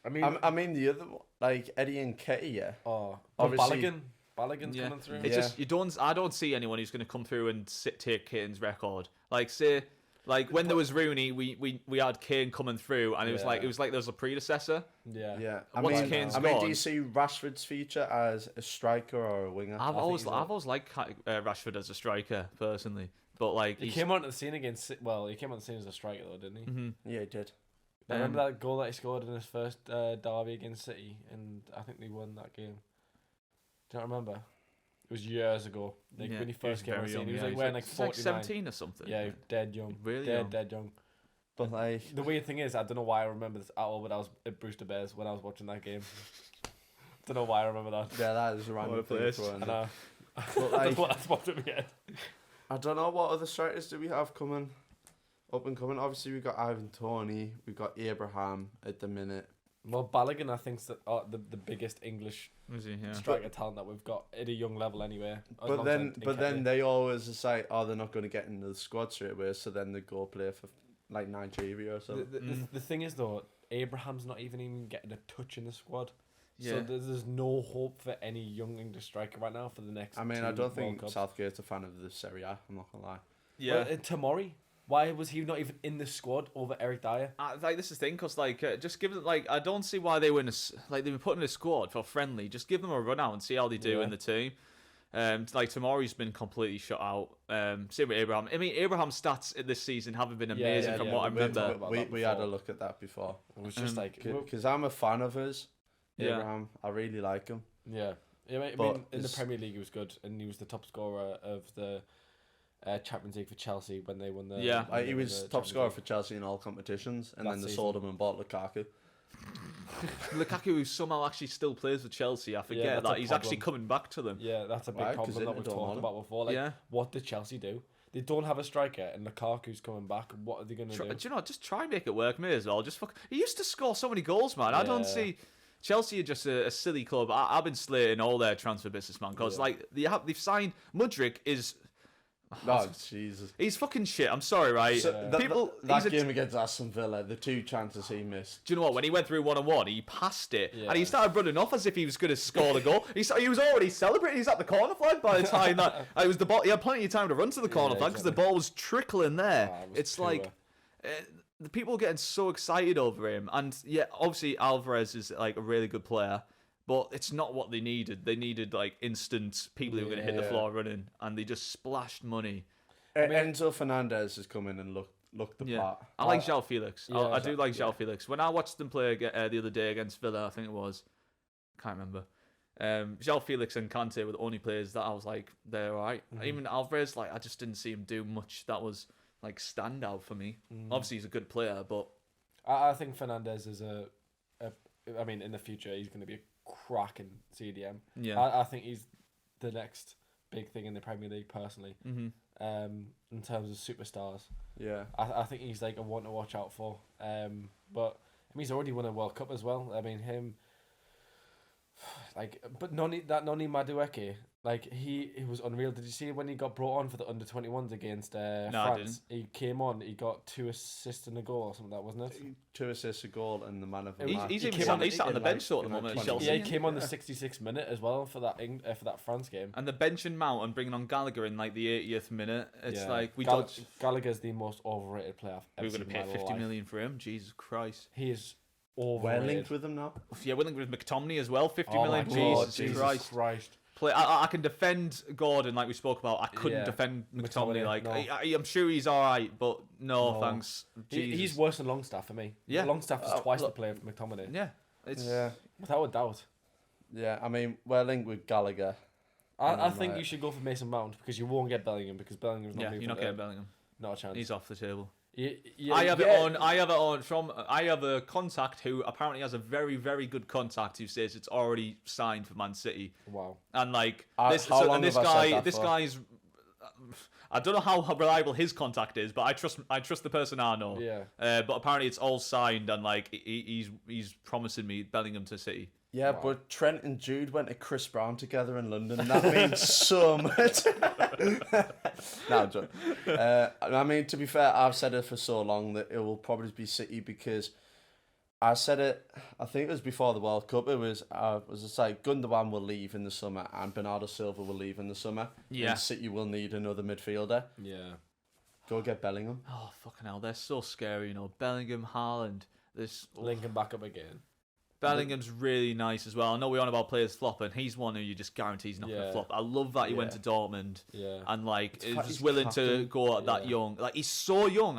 I mean the other one, like Eddie and Nketiah. Oh, obviously Balogun's coming through. It's just I don't see anyone who's going to come through and take Kane's record. Like say. Like when there was Rooney, we had Kane coming through, and it was like there was a predecessor. Yeah. Kane's gone, do you see Rashford's future as a striker or a winger? I've always liked Rashford as a striker personally, but like he came onto the scene against. Well, he came on the scene as a striker though, didn't he? Mm-hmm. Yeah, he did. I remember that goal that he scored in his first derby against City, and I think they won that game. Do you not remember? It was years ago. Like when he first came on the scene, he was like wearing like 49. 17 or something. Yeah, dead young. Really dead young. But like the weird thing is, I don't know why I remember this at all, but I was at Brewster Bears when I was watching that game. Don't know why I remember that. Yeah, that is a random thing. I know. But like, that's what in my head. I don't know what other strikers do we have coming up and coming. Obviously, we've got Ivan Toney, we've got Abraham at the minute. Well, Balogun, I think, is the biggest English striker talent that we've got at a young level anyway. But then they always say, oh, they're not going to get into the squad straight away, so then they go play for like Nigeria or something. The thing is, though, Abraham's not even getting a touch in the squad. Yeah. So there's no hope for any young English striker right now for the next. I mean, I don't think Southgate's a fan of the Serie A. I'm not gonna lie. Yeah. Well, Tomori, why was he not even in the squad over Eric Dyer? Like this is the thing, cause just give them I don't see why they were they've been put in a squad for friendly. Just give them a run out and see how they do in the team. Tomori's been completely shut out. Same with Abraham. I mean, Abraham's stats this season haven't been amazing from what I remember. We had a look at that before. It was just because I'm a fan of his. Abraham, I really like him. Yeah, I mean, in the Premier League he was good, and he was the top scorer of the Champions League for Chelsea when they won the. Yeah, he was top scorer for Chelsea in all competitions, and then they sold him and bought Lukaku. Lukaku, who somehow actually still plays for Chelsea, I forget that he's actually coming back to them. Yeah, that's a big problem that we've talked about before. Like, what did Chelsea do? They don't have a striker, and Lukaku's coming back. What are they going to do? Do you know? Just try and make it work, may as well. Just fuck. He used to score so many goals, man. I don't see. Chelsea are just a silly club. I've been slating all their transfer business, man, because they've signed Mudryk is. Oh, Jesus. He's fucking shit. I'm sorry, right? So that game against Aston Villa, the 2 chances he missed. Do you know what? When he went through 1-on-1, he passed it, and he started running off as if he was going to score the goal. He was already celebrating. He's at the corner flag by the time that it was the ball. He had plenty of time to run to the corner flag because the ball was trickling there. It's pure. Like. The people are getting so excited over him, and obviously Alvarez is like a really good player, but it's not what they needed. They needed like instant people who were going to hit the floor running, and they just splashed money. Enzo Fernandez has come in and looked the part. I like João Felix. I do like João Felix. When I watched them play the other day against Villa, I think it was, can't remember. João Felix and Kante were the only players that I was like, they're all right. Even Alvarez, like I just didn't see him do much that was like stand out for me. Obviously he's a good player, but I think Fernandez is I mean, in the future he's going to be a cracking CDM. Yeah, I think he's the next big thing in the Premier League personally. In terms of superstars. Yeah, I think he's like a one to watch out for. But I mean, he's already won a World Cup as well. I mean, him. But Noni Madueke, like he was unreal. Did you see when he got brought on for the under-21s against France? I didn't. He came on. He got 2 assists and a goal or something. That wasn't it. 2 assists, a goal, and the man of the match. He's sat on the bench at the moment. He came on the 66th minute as well for that France game. And the bench and Mount and bringing on Gallagher in like the 80th minute. It's like Gallagher's the most overrated player I've ever seen. We're going to pay 50 million for him. Jesus Christ. He is. We're linked with him now. Yeah, we're linked with McTominay as well. 50 million. Jesus Christ. I can defend Gordon like we spoke about. I couldn't defend McTominay. Like I'm sure he's all right, but no. Thanks. He's worse than Longstaff for me. Yeah, Longstaff is twice the player of McTominay. Yeah, without a doubt. Yeah, I mean we're linked with Gallagher. I think you should go for Mason Mount because you won't get Bellingham because Bellingham's not. Yeah, you're not getting Bellingham. Not a chance. He's off the table. I have a contact who apparently has a very, very good contact who says it's already signed for Man City. Wow. And like this guy's I don't know how reliable his contact is, but I trust the person I know. Yeah. But apparently it's all signed and like he's promising me Bellingham to City. Yeah, wow. But Trent and Jude went to Chris Brown together in London. And that means so much. No, John. I mean, to be fair, I've said it for so long that it will probably be City because I said it, I think it was before the World Cup. It was just like Gundogan will leave in the summer and Bernardo Silva will leave in the summer. Yeah. And City will need another midfielder. Yeah. Go get Bellingham. Oh, fucking hell. They're so scary, you know. Bellingham, Haaland. Linking back up again. Bellingham's really nice as well. I know we're on about players flopping. He's one who you just guarantee he's not going to flop. I love that he went to Dortmund and like is willing to go at that young. Like he's so young.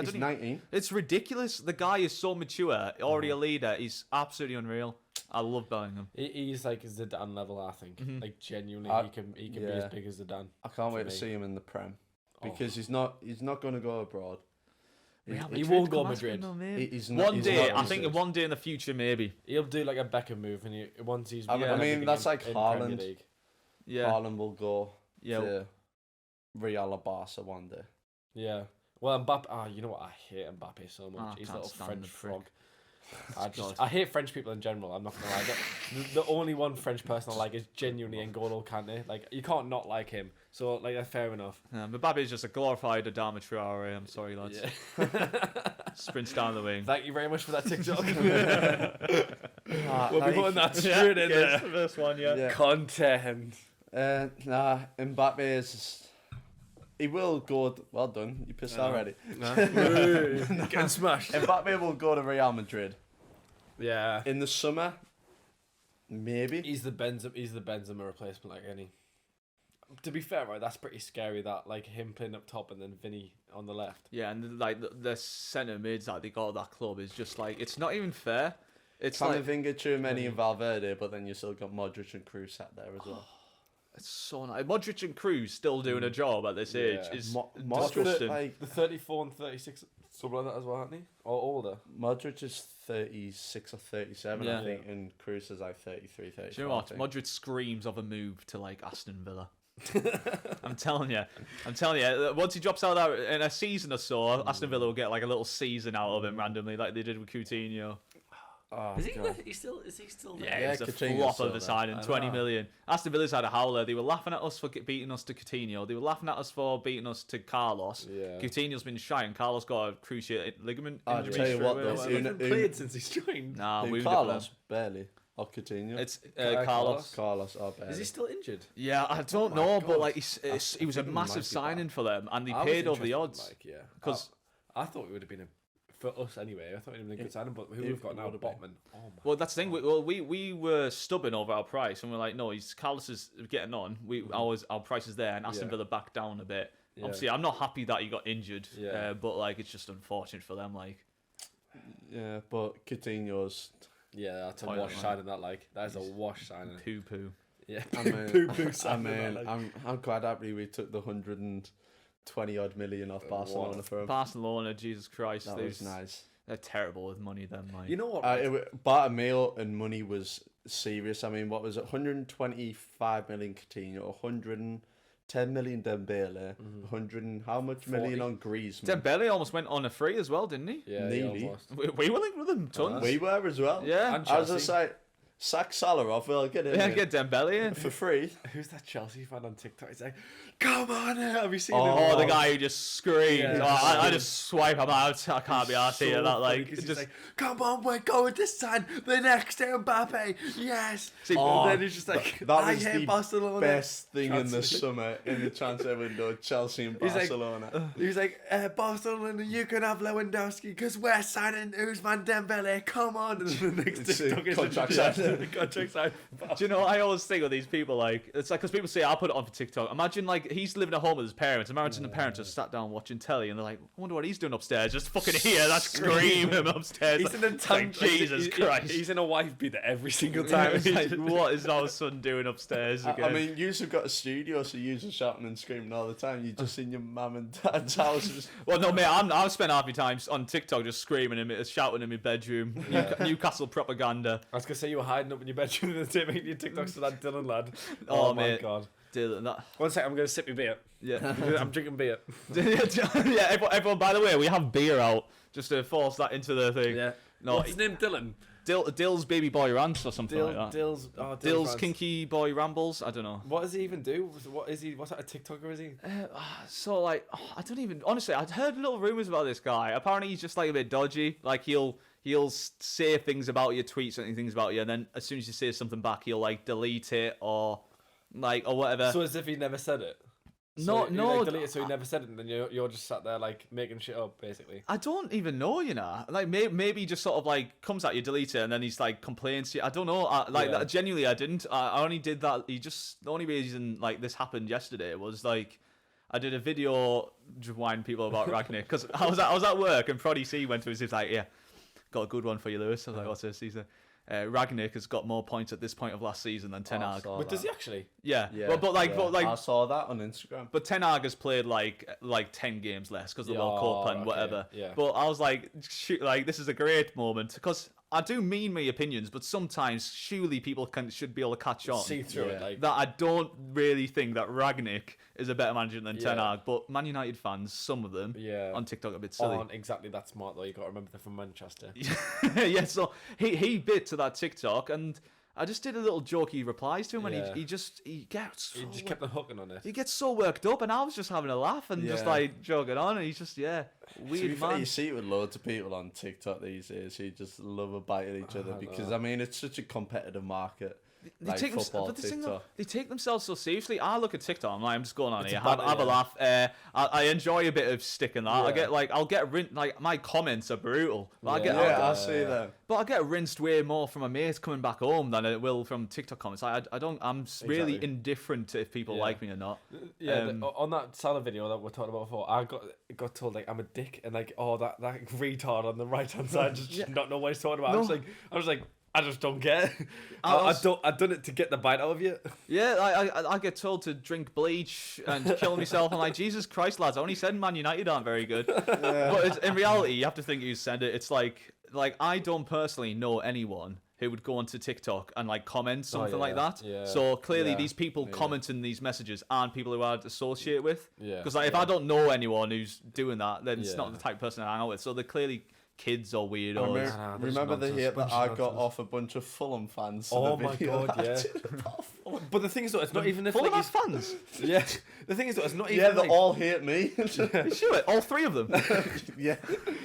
He's 19. It's ridiculous. The guy is so mature, already a leader. He's absolutely unreal. I love Bellingham. He's like Zidane level, I think. Like genuinely, he can be as big as Zidane. I can't wait to see him in the Prem because he's not going to go abroad. He won't go Madrid. One day in the future, maybe he'll do like a Beckham move, and once he's. I mean, that's like Haaland. Yeah, Haaland will go to Real or Barca one day. Yeah, Well, Mbappe. You know what? I hate Mbappe so much. He's a can't little stand French the prick. frog. I stand hate the French prick. frog. I hate French people in general. I'm not gonna lie. The only one French person I like is genuinely N'Golo Kante. Like you can't not like him. So like fair enough. Mbappe is just a glorified Adama Traore. I'm sorry, lads. Yeah. Sprints down the wing. Thank you very much for that TikTok. Nah, We'll be putting that straight in there. The first one, yeah. Content. Mbappe is. He will go. Well done. You pissed already. Getting smashed. Mbappe will go to Real Madrid Yeah. in the summer. Maybe. He's the Benzema replacement, like any. To be fair, right, that's pretty scary. That like him playing up top and then Vinny on the left. Yeah, and like the centre mids that they got at that club is just like it's not even fair. It's Camavinga, Tchouameni, and Valverde, but then you still got Modric and Kroos sat there as well. It's so nice. Modric and Kroos still doing a job at this age is disgusting. Like The 34 and 36, something like that as well, aren't he? Or older. Modric is 36 or 37, Yeah. I think, and Kroos is like 33, 34. Do you know what? I think. Modric screams of a move to like Aston Villa. I'm telling you. Once he drops out of that in a season or so, Aston Villa will get like a little season out of him randomly, like they did with Coutinho. Oh, Is he? God. Is he still there? Yeah, it's a Coutinho's flop still of a there. signing, I 20 know. million. Aston Villa's had a howler. They were laughing at us for beating us to Coutinho. They were laughing at us for beating us to Carlos. Yeah. Coutinho's been shy, and Carlos got a cruciate ligament I'll injury. tell you straight what, away. though, Well, Una- he hasn't Una- played since he's joined. Nah, Who, we Carlos, barely. Or Coutinho. It's Carlos. Carlos. Barely. Is he still injured? Yeah, I don't my know, God. but like he was a Might massive be signing back. for them, and they I was paid over the interested in odds. Mike, yeah. 'Cause- I thought it would have been for us anyway. I thought it would have been a good signing, but who it we've got now, would have been. Botman. Oh my. Well, that's the thing. We were stubborn over our price, and we're like, no, Carlos is getting on. Our price is there, and Aston Yeah. Villa backed down a bit. Yeah. Obviously, I'm not happy that he got injured, Yeah. but like it's just unfortunate for them. Like, Yeah, but Coutinho's. Yeah, that's a Toilet, wash man. signing. That is a wash signing. poo poo. Yeah. I mean, Poo-poo I signing mean, that, like. I'm quite happy we took the 120 odd million off Barcelona for him. Barcelona, Jesus Christ, That was nice. They're terrible with money. Then, like, You know what? Bartomeu and money was serious. I mean, what was it? 125 million Coutinho, 110 million Dembele, 100 and how much 40. million on Griezmann? Dembele almost went on a free as well, didn't he? Yeah, Nearly. almost. We were linked with him tons. We were as well. Yeah, And I was Chelsea. just like, sack Salah off, we'll get him yeah, in get Dembele in. for free. Who's that Chelsea fan on TikTok? He's like, "Come on, have you seen Oh, him?" Oh, the guy who just screamed. Yeah. Oh, I just swipe him out. I can't be arsed here. That like, he's it's just just like, "Come on, we're going to sign the next Mbappe." Yes. See, And then he's just like, that "I was hate the Barcelona." best thing in the Transfer. summer in the transfer window, Chelsea and He's like, Barcelona. He was like, "Barcelona, you can have Lewandowski because we're signing Ousmane Dembele. Come on!" And then the next It's a TikTok is contract yeah, sign. the contract sign. do you know what I always think of these people? Like, it's like because people say I'll put it on for TikTok. Imagine like he's living at home with his parents. Imagine the parents just sat down watching telly and they're like, I wonder what he's doing upstairs. Just fucking hear that screaming upstairs. He's in a Like, tank. Jesus Christ. He's in a wife beater every single Yeah, time. it's like, what is our son doing upstairs again? I mean, you have got a studio, so you're shouting and screaming all the time. You're just in your mum and dad's houses. well, no, mate, I've spent half my time on TikTok just screaming and shouting in my bedroom. Newcastle propaganda. I was gonna say you were hiding up in your bedroom and then making your TikToks to that Dylan lad. Oh, Oh, my mate. god. Dylan, that, 1 sec, I'm gonna sip your beer. yeah. I'm drinking beer. Yeah, everyone, by the way, we have beer out just to force that into the thing. Yeah. No, What's his name? Dylan. Dill's baby boy rants or something like that. Dill's. Oh, Dill's France. kinky boy rambles. I don't know. What does he even do? What is he? What's that? A TikToker? Is he? So like, I don't even honestly. I'd heard little rumors about this guy. Apparently, he's just like a bit dodgy. Like he'll say things about you, tweet certain things about you, and then as soon as you say something back, he'll like delete it or whatever. So as if he never said it. No, he, no, Like, deleted, so he never said it, and then you're just sat there like making shit up, basically. I don't even know, you know. Like maybe he just sort of like comes at you, delete it, and then he's like complains to you. I don't know. Yeah. Genuinely, I didn't. I only did that. The only reason like this happened yesterday was like I did a video just whining people about Ragnick because I was at work and Proddy C went to us. He was like, "Yeah, got a good one for you, Lewis." I was like, "What's this?" He's like, Ragnick has got more points at this point of last season than Ten Hag. But does he actually? Yeah, Yeah, but I saw that on Instagram. But Ten Hag has played like 10 games less because of the World Cup and okay, whatever. yeah. But I was like, shoot, like this is a great moment because I do mean my opinions, but sometimes surely people should be able to catch on. See through it. Like That I don't really think that Ragnick is a better manager than Ten Hag, but Man United fans, some of them, on TikTok are a bit silly. aren't exactly that smart though. You got to remember they're from Manchester. Yeah, so he bit to that TikTok, and I just did a little jokey replies to him, and he just gets He just kept on hooking on it. he gets so worked up, and I was just having a laugh and just like joking on, and he's just weird man. You see it with loads of people on TikTok these days who just love a bite at each other because I mean it's such a competitive market. They take football, they take themselves so seriously. I look at TikTok, I'm just going on here, have a laugh. I enjoy a bit of stick in that. I get my comments are brutal. But I see that. But I get rinsed way more from a mate coming back home than it will from TikTok comments. I'm really indifferent to if people like me or not. On that Salah video that we're talking about before, I got told like I'm a dick and like that retard on the right hand side just not know what he's talking about. No. I was like. I just don't get it. I've done it to get the bite out of you. Yeah, I get told to drink bleach and kill myself. I'm like, Jesus Christ, lads! I only said Man United aren't very good. But in reality, you have to think you said it. It's like I don't personally know anyone who would go onto TikTok and like comment something like that. Yeah. So clearly, these people commenting these messages aren't people who I'd associate with. Because if I don't know anyone who's doing that, then it's not the type of person I hang out with. So they're clearly kids or weirdos. Remember the hate that I got off a bunch of Fulham fans? Oh my god, yeah. But the thing is, though, it's not even if Fulham fans. Yeah. The thing is, though, it's not even. Yeah, they all hate me. Sure, all three of them. Yeah.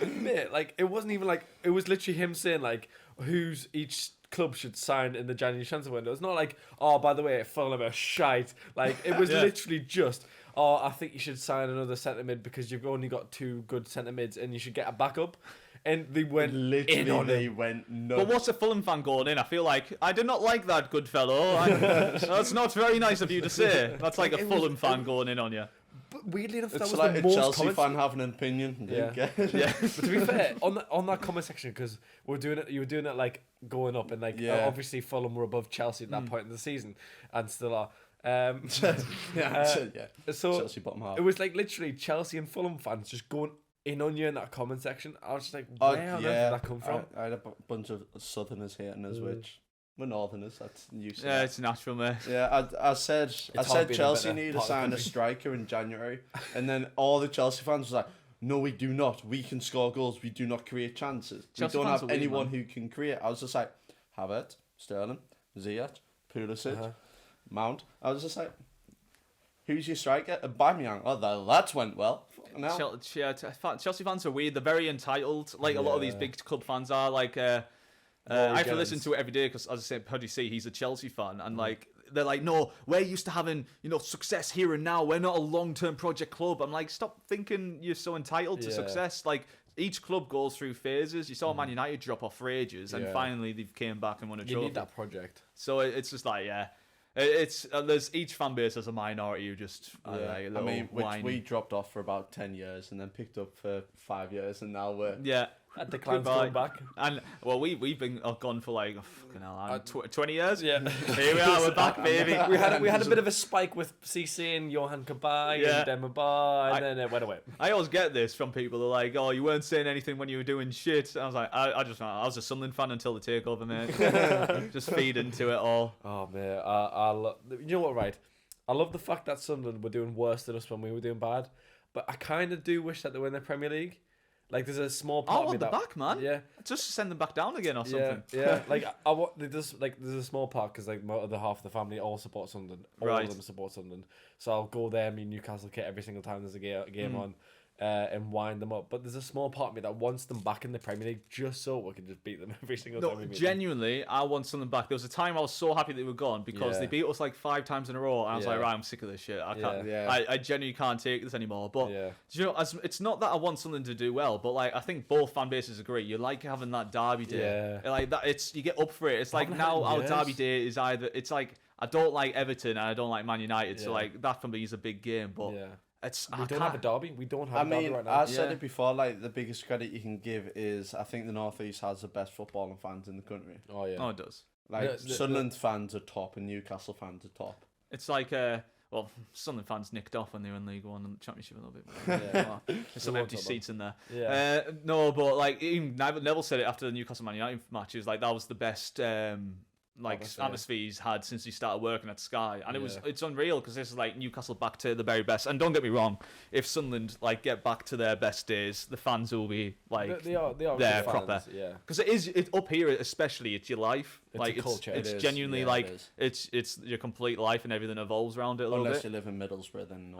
Mate, like it wasn't even like it was literally him saying like who's each club should sign in the January transfer window. It's not like, oh, by the way, Fulham are shite. Like it was literally just, oh, I think you should sign another centre mid because you've only got 2 good centre mids and you should get a backup. And they went went nuts. But what's a Fulham fan going in? I feel like I did not like that, good fellow. That's not very nice of you to say. That's like a Fulham fan going in on you. But weirdly enough, that it's was like the a most Chelsea fan having an opinion. Yeah. But to be fair, on that comment section, because you were doing it like going up, and like obviously Fulham were above Chelsea at that point in the season, and still are. So Chelsea bottom half. It was like literally Chelsea and Fulham fans just going in on you in that comment section. I was just like, where on earth did that come from? I had a bunch of Southerners hating us, which we're Northerners. That's useless. Yeah, it's natural, mate. Yeah, I said Chelsea need to sign a striker in January, and then all the Chelsea fans was like, no, we do not. We can score goals. We do not create chances. Chelsea we don't have anyone who can create. I was just like, Havertz, Sterling, Ziyech, Pulisic, Mount. I was just like, who's your striker? Aubameyang. Oh, that went well. No. Chelsea fans are weird. They're very entitled. Like a lot of these big club fans are. Like I have to listen to it every day because, as I said, how do you see? He's a Chelsea fan, and like they're like, no, we're used to having success here and now. We're not a long-term project club. I'm like, stop thinking you're so entitled to success. Like each club goes through phases. You saw Man United drop off for ages, and finally they've came back and won a trophy. You need that project. So it's just like It's there's each fan base has a minority who just we dropped off for about 10 years and then picked up for 5 years and now we're at the Clans going back. And well, we've been gone for like 20 years. Yeah, here we are, we're back, baby. we had a bit of a spike with CC and Johan Kabay and Demba and then it went away. I always get this from people. They're like, "Oh, you weren't saying anything when you were doing shit." And I was like, I was a Sunderland fan until the takeover, mate. Just feed into it all. Oh man, you know what? Right, I love the fact that Sunderland were doing worse than us when we were doing bad, but I kind of do wish that they were in the Premier League. Like there's a small part of me that back, man. Yeah, just send them back down again or something. Yeah. Like there's a small part because like my other half of the family all support Sunderland. All of them support Sunderland. So I'll go there, me Newcastle kit every single time there's a game on, and wind them up. But there's a small part of me that wants them back in the Premier League just so we can just beat them every single time. No, genuinely, I want Sunderland back. There was a time I was so happy they were gone because they beat us like 5 times in a row, and I was like, right, I'm sick of this shit. I can't. I genuinely can't take this anymore. But it's not that I want Sunderland to do well, but like I think both fan bases agree. You like having that derby day, like that. You get up for it. It's like now our derby day is either. It's like I don't like Everton and I don't like Man United, so like that for me is a big game, but. Yeah. We don't have a derby. We don't have a derby right now. I said it before, like, the biggest credit you can give is I think the North East has the best footballing fans in the country. Oh, yeah. Oh, it does. Like, Sunderland fans are top and Newcastle fans are top. It's like, Well, Sunderland fans nicked off when they were in League One and the Championship a little bit. Yeah. There's some empty seats in there. Yeah. No, but like even Neville said it after the Newcastle Man United match. He was like, that was the best atmosphere he's had since he started working at Sky, and it's unreal because this is like Newcastle back to the very best. And don't get me wrong, if Sunderland like get back to their best days, the fans will be like they are there proper. Yeah, because it's up here especially. It's your life. It's a culture. It's genuinely it's your complete life and everything evolves around it a little bit. Unless you live in Middlesbrough, then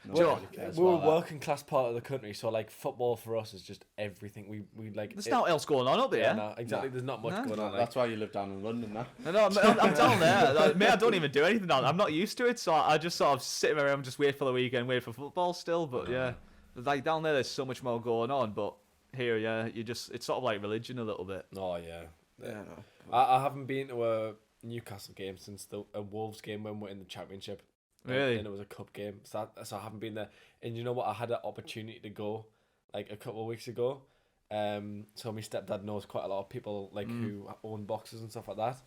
we're a working class part of the country, so like football for us is just everything. We like. There's nothing else going on up there. Yeah, no, exactly. There's not much going on. That's why you live down in London now. No, I'm down there. Like, mate, I don't even do anything down there. I'm not used to it, so I just sort of sit around, just wait for the weekend, wait for football still. But yeah, like down there's so much more going on. But here, it's sort of like religion a little bit. Oh yeah. No. I haven't been to a Newcastle game since a Wolves game when we're in the Championship. Really? And it was a cup game, so I haven't been there. And you know what? I had an opportunity to go, like a couple of weeks ago. So my stepdad knows quite a lot of people like who own boxes and stuff like that.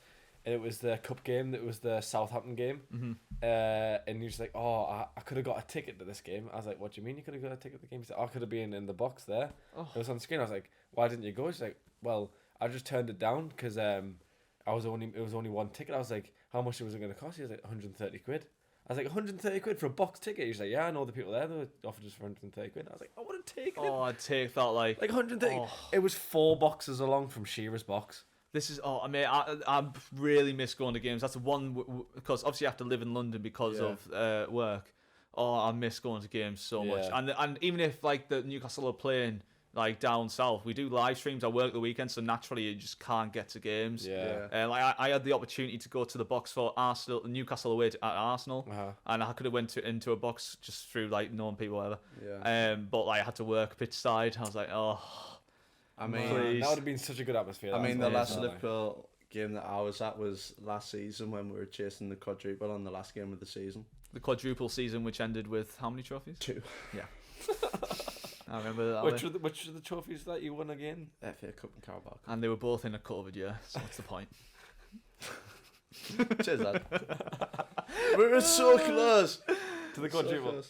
And it was the cup game. It was the Southampton game. Mm-hmm. And he was like, "Oh, I could have got a ticket to this game." I was like, "What do you mean you could have got a ticket to the game?" He said, "I could have been in the box there." Oh. It was on the screen. I was like, "Why didn't you go?" He's like, "Well, I just turned it down because it was only one ticket." I was like, "How much was it going to cost?" He was like, 130 quid. I was like, 130 quid for a box ticket? He's like, "Yeah, I know the people there. They offered us for 130 quid. I was like, "I would have taken it." Oh, I'd take that like 130. Oh. It was 4 boxes along from Shearer's box. This is I really miss going to games. That's the one because obviously I have to live in London because of work. Oh, I miss going to games so much. And even if like the Newcastle are playing like down south, we do live streams. I work the weekend, so naturally you just can't get to games. Like I had the opportunity to go to the box for Arsenal, Newcastle away at Arsenal, and I could have went into a box just through like knowing people, whatever. But like I had to work pitchside. I was like, oh. I mean, please. That would have been such a good atmosphere. I mean, the last Liverpool game that I was at was last season when we were chasing the quadruple on the last game of the season. The quadruple season, which ended with how many trophies? 2. Yeah. I remember that. Which are the trophies that you won again? FA Cup and Carabao Cup. And they were both in a COVID year, so what's the point? Cheers, lad. We were so close To the quadruple.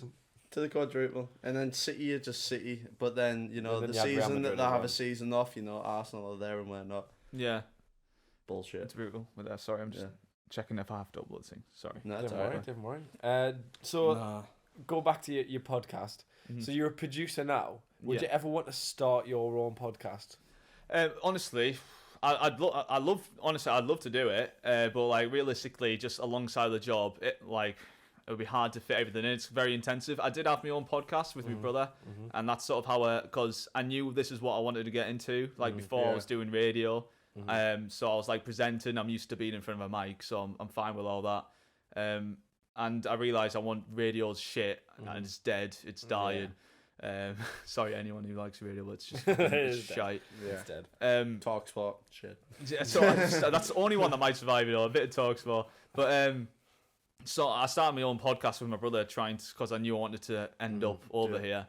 To the quadruple. And then City are just City. But then, the season that they have a season off, Arsenal are there and we're not. Yeah. Bullshit. It's brutal. Sorry, I'm just checking if I have to upload things. Sorry. No, Don't worry. Go back to your podcast. Mm-hmm. So you're a producer now. Would you ever want to start your own podcast? Honestly, I'd love to do it. But like realistically, just alongside the job, it would be hard to fit everything in. It's very intensive. I did have my own podcast with my brother, and that's sort of how because I knew this is what I wanted to get into. Like before, I was doing radio, so I was like presenting. I'm used to being in front of a mic, so I'm fine with all that. And I realised I want radio's shit, and it's dead. It's dying. Yeah. Sorry, anyone who likes radio, but it's just it's shite. Yeah. It's dead. Talk sport shit. So that's the only one that might survive. A bit of talk sport, but so I started my own podcast with my brother, because I knew I wanted to end up over here.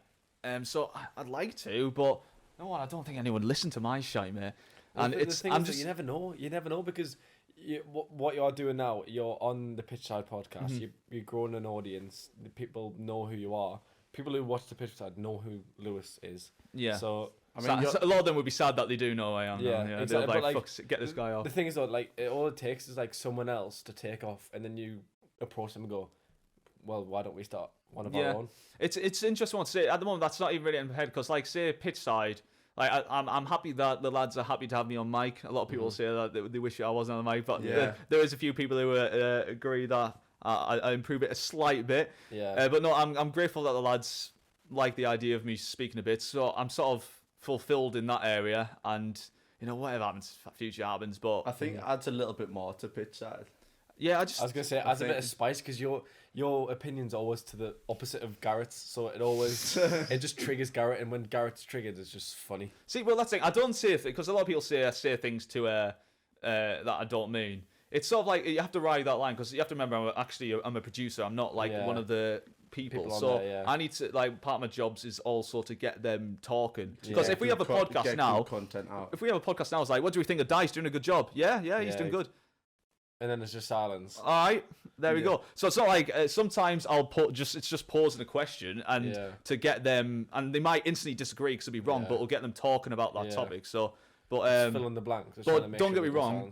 So I'd like to, but no, I don't think anyone would listen to my shite, mate. And you never know. You never know because what you're doing now, you're on the Pitchside podcast. You're growing an audience. The people know who you are. People who watch the Pitchside know who Lewis is. Yeah. So I mean, a lot of them would be sad that they do know who I am. Yeah, exactly. They're like, fuck, get this guy off. The thing is though, all it takes is like someone else to take off, and then you approach them and go, "Well, why don't we start one of our own?" It's interesting to say. At the moment, that's not even really in my head because, like, say Pitchside. Like I'm happy that the lads are happy to have me on mic. A lot of people say that they wish I wasn't on the mic, but there is a few people who agree that I improve it a slight bit. Yeah. But no, I'm grateful that the lads like the idea of me speaking a bit. So I'm sort of fulfilled in that area, and whatever happens, future happens. But I think it adds a little bit more to Pitchside. Yeah, I was gonna say it adds a bit of spice because your opinion's always to the opposite of Garrett's, so it always it just triggers Garrett, and when Garrett's triggered, it's just funny. See, well, that's the thing. I don't say because a lot of people say things to that I don't mean. It's sort of like you have to ride that line because you have to remember I'm a producer. I'm not like one of the people so there, I need to part of my jobs is also to get them talking because if we have a podcast now, content out. If we have a podcast now, it's like, what do we think of Dice doing a good job? Yeah, he's doing good. And then it's just silence. All right, there we go. So it's not like sometimes I'll it's just pausing a question and to get them, and they might instantly disagree because it'll be wrong, but we'll get them talking about that topic. So, but fill in the blanks. But don't get me wrong.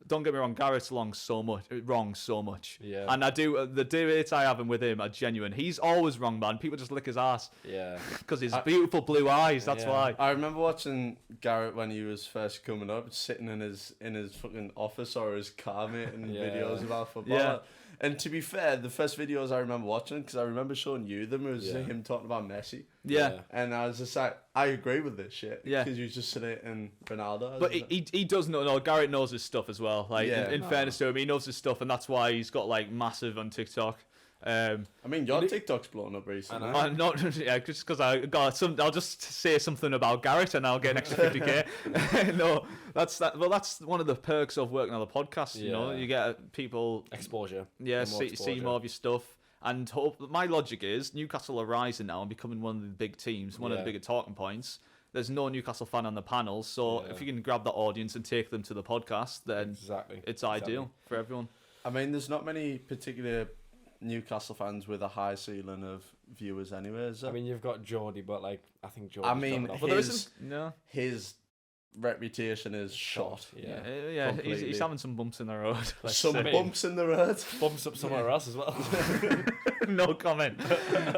Don't get me wrong. Garrett's wrong so much. Yeah. And I do the debates I have with him are genuine. He's always wrong, man. People just lick his ass. Yeah. Because his beautiful blue eyes. That's why. I remember watching Garrett when he was first coming up, sitting in his fucking office or his car making videos about football. Yeah. And to be fair, the first videos I remember watching, because I remember showing you them, it was him talking about Messi. Yeah. And I was just like, I agree with this shit. Yeah. Because you just sit it in Ronaldo. But he does know. No, Garrett knows his stuff as well. Like in fairness to him, he knows his stuff, and that's why he's got like massive on TikTok. I mean, your TikTok's blown up recently. I'm not, just because I got some. I'll just say something about Garrett, and I'll get an extra 50k. No, that's that. Well, that's one of the perks of working on the podcast. You know, you get people exposure. Yeah, see more of your stuff. And my logic is Newcastle are rising now and becoming one of the big teams, one of the bigger talking points. There's no Newcastle fan on the panel, so if you can grab that audience and take them to the podcast, then it's ideal for everyone. I mean, there's not many particular Newcastle fans with a high ceiling of viewers anyway, is there? I mean, you've got Geordie, but like I think Geordie's his reputation is shot. Yeah. He's having some bumps in the road. Bumps in the road. Bumps up somewhere else as well. No comment.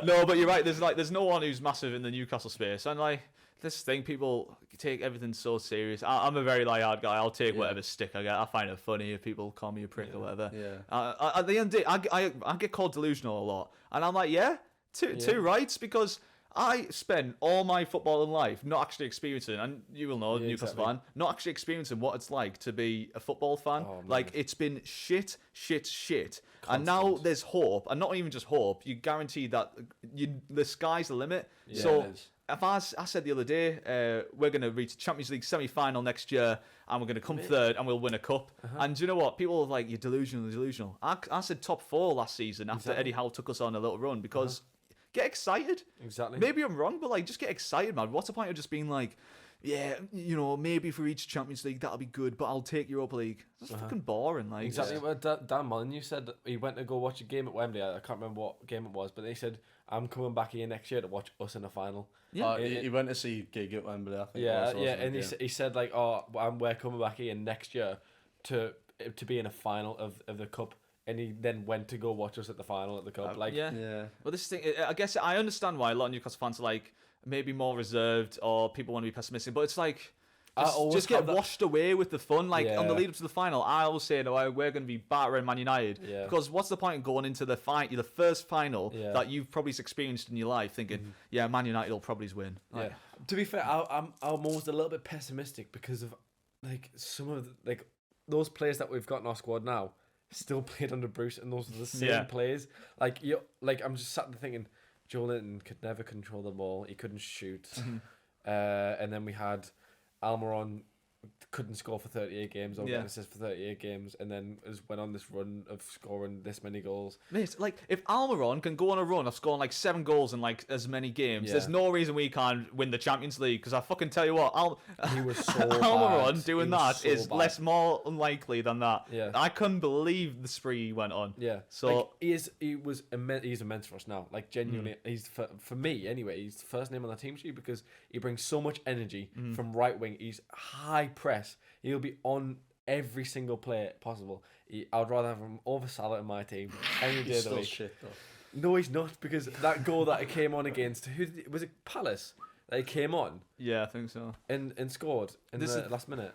No, but you're right. There's no one who's massive in the Newcastle space, and like this thing, people take everything so serious. I'm a very light-hearted guy. I'll take whatever stick I get. I find it funny if people call me a prick or whatever. Yeah. At the end of the day, I get called delusional a lot, and I'm like, two rights, because I spent all my footballing life not actually experiencing, and you will know, Newcastle fan, not actually experiencing what it's like to be a football fan. Like, it's been shit. Constant. And now there's hope, and not even just hope. You guarantee that the sky's the limit. Yeah, so if I said the other day, we're going to reach Champions League semi-final next year, and we're going to come third, and we'll win a cup. And do you know what? People are like, you're delusional. I said top 4 last season after Eddie Howe took us on a little run, because get excited. Exactly. Maybe I'm wrong, but like, just get excited, man. What's the point of just being like, yeah, you know, maybe if we reach Champions League, that'll be good, but I'll take Europa League. It's fucking boring. Like, exactly. Well, Dan Molyneux said that he went to go watch a game at Wembley. I can't remember what game it was, but he said, I'm coming back here next year to watch us in a final. Yeah. He went to see Gig at Wembley, I think. And he said like, we're coming back here next year to be in a final of the cup. And he then went to go watch us at the final at the cup. Well, this thing, I guess I understand why a lot of Newcastle fans are like maybe more reserved, or people want to be pessimistic. But it's like, just get washed away with the fun. Like on the lead up to the final, I always say, no, we're going to be battering Man United. Yeah. Because what's the point in going into the first final that you've probably experienced in your life, thinking, Man United will probably win. Like, to be fair, I'm almost a little bit pessimistic because of like some of those players that we've got in our squad now still played under Bruce, and those are the same players. Like I'm just sat there thinking, Joe Linton could never control the ball. He couldn't shoot. And then we had Almiron couldn't score for 38 games or get assists for 38 games, and then went on this run of scoring this many goals. Mate, like if Almiron can go on a run of scoring like 7 goals in like as many games, there's no reason we can't win the Champions League. Because I fucking tell you what, he was so Almiron doing that is more unlikely than that. Yeah, I couldn't believe the spree he went on. Yeah, so he's immense for us now. Like genuinely, he's for me anyway. He's the first name on the team sheet because he brings so much energy from right wing. He's high press. He'll be on every single play possible. I'd rather have him over Salah in my team any day of the week. Shit, though. No, he's not, because that goal that he came on against, was it Palace that he came on? Yeah, I think so. And scored in the last minute.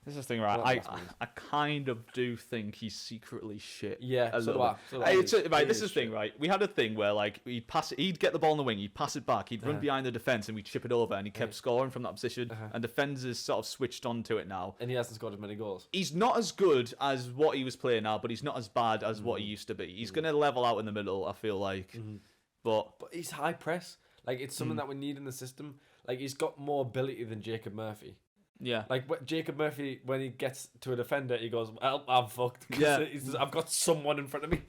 This is the thing, right? I kind of do think he's secretly shit. Yeah, a little bit. This is the thing, right? We had a thing where like he'd get the ball in the wing, he'd pass it back, he'd run behind the defence, and we'd chip it over, and he kept scoring from that position. And defenders sort of switched on to it now. And he hasn't scored as many goals. He's not as good as what he was playing now, but he's not as bad as what he used to be. He's going to level out in the middle, I feel like. But he's high press. Like, it's something that we need in the system. Like, he's got more ability than Jacob Murphy. Yeah. Like, Jacob Murphy, when he gets to a defender, he goes, well, I'm fucked. Yeah. I've got someone in front of me.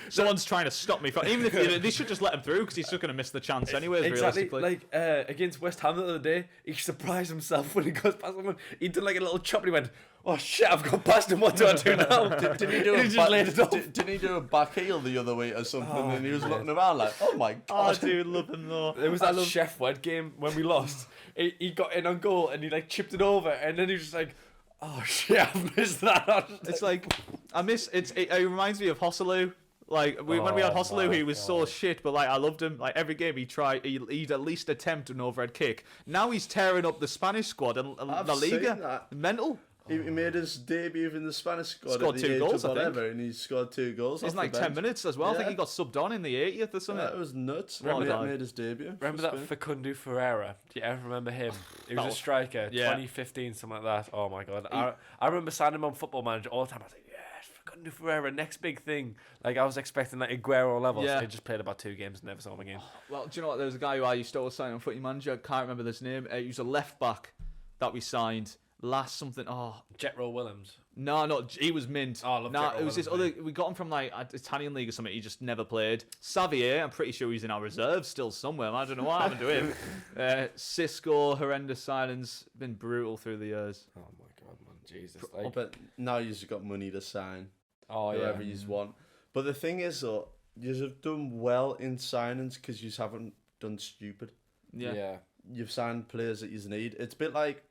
Someone's trying to stop me. Even if they should just let him through, because he's just going to miss the chance anyways, exactly. Realistically. Like, against West Ham the other day, he surprised himself when he goes past someone. He did like a little chop and he went, oh shit, I've gone past him. What do I do now? Did he do He a just back, laid it off. didn't he do a back heel the other week or something? And he was looking around like, oh my god. Oh, dude, love him though. It was that Chef Wed game when we lost. He got in on goal and he like chipped it over, and then he was just like, oh shit, I've missed that. It's like I miss it reminds me of Hosselu. Like when we had Hosselu, he was so shit, but like I loved him. Like every game he'd at least attempt an overhead kick. Now he's tearing up the Spanish squad and La Liga. Mental. He made his debut in the Spanish squad. Scored at the 2 age goals, of I think. whatever, and he scored 2 goals. It's off like the 10 bench. minutes as well. I think Yeah. he got subbed on in the 80th or something. That was nuts. Remember Remember that? that made his debut. Remember that Facundo Ferreira? Do you ever remember him? He was a striker, Yeah. 2015, something like that. Oh my god. I remember signing him on Football Manager all the time. I was like, yes, Facundo Ferreira, next big thing. Like I was expecting like Aguero levels. Yeah. He just played about 2 games and never saw him again. Well, do you know what? There was a guy who I used to always sign on Footy Manager. I can't remember his name. He was a left back that we signed last something. Oh, Jetro Willems. no, he was mint. Oh, I love no, Garrret it was this Willems, other. We got him from like an Italian league or something. He just never played. Xavier, I'm pretty sure he's in our reserves still somewhere. I don't know what happened to him. Cisco, horrendous silence, been brutal through the years. Oh my god, man, Jesus! But now you've got money to sign Oh yeah. whoever you want. But the thing is, though, you have done well in signings because you haven't done stupid. Yeah. You've signed players that you need. It's a bit like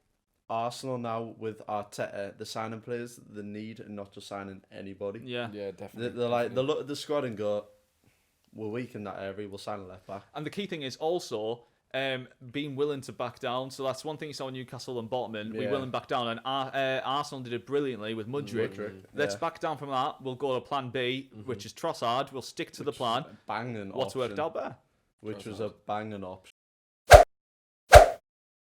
Arsenal now with Arteta, the signing players that they need and not just signing anybody. Yeah. Yeah, definitely. They're like, they look at the squad and go, we're weak in that area, we'll sign a left back. And the key thing is also being willing to back down. So that's one thing you saw in Newcastle and Botman. We Yeah. willing back down, and Arsenal did it brilliantly with Mudryk. Let's back down from that. We'll go to Plan B, which is Trossard. We'll stick to the plan. Banging What's option, worked out better? which was a banging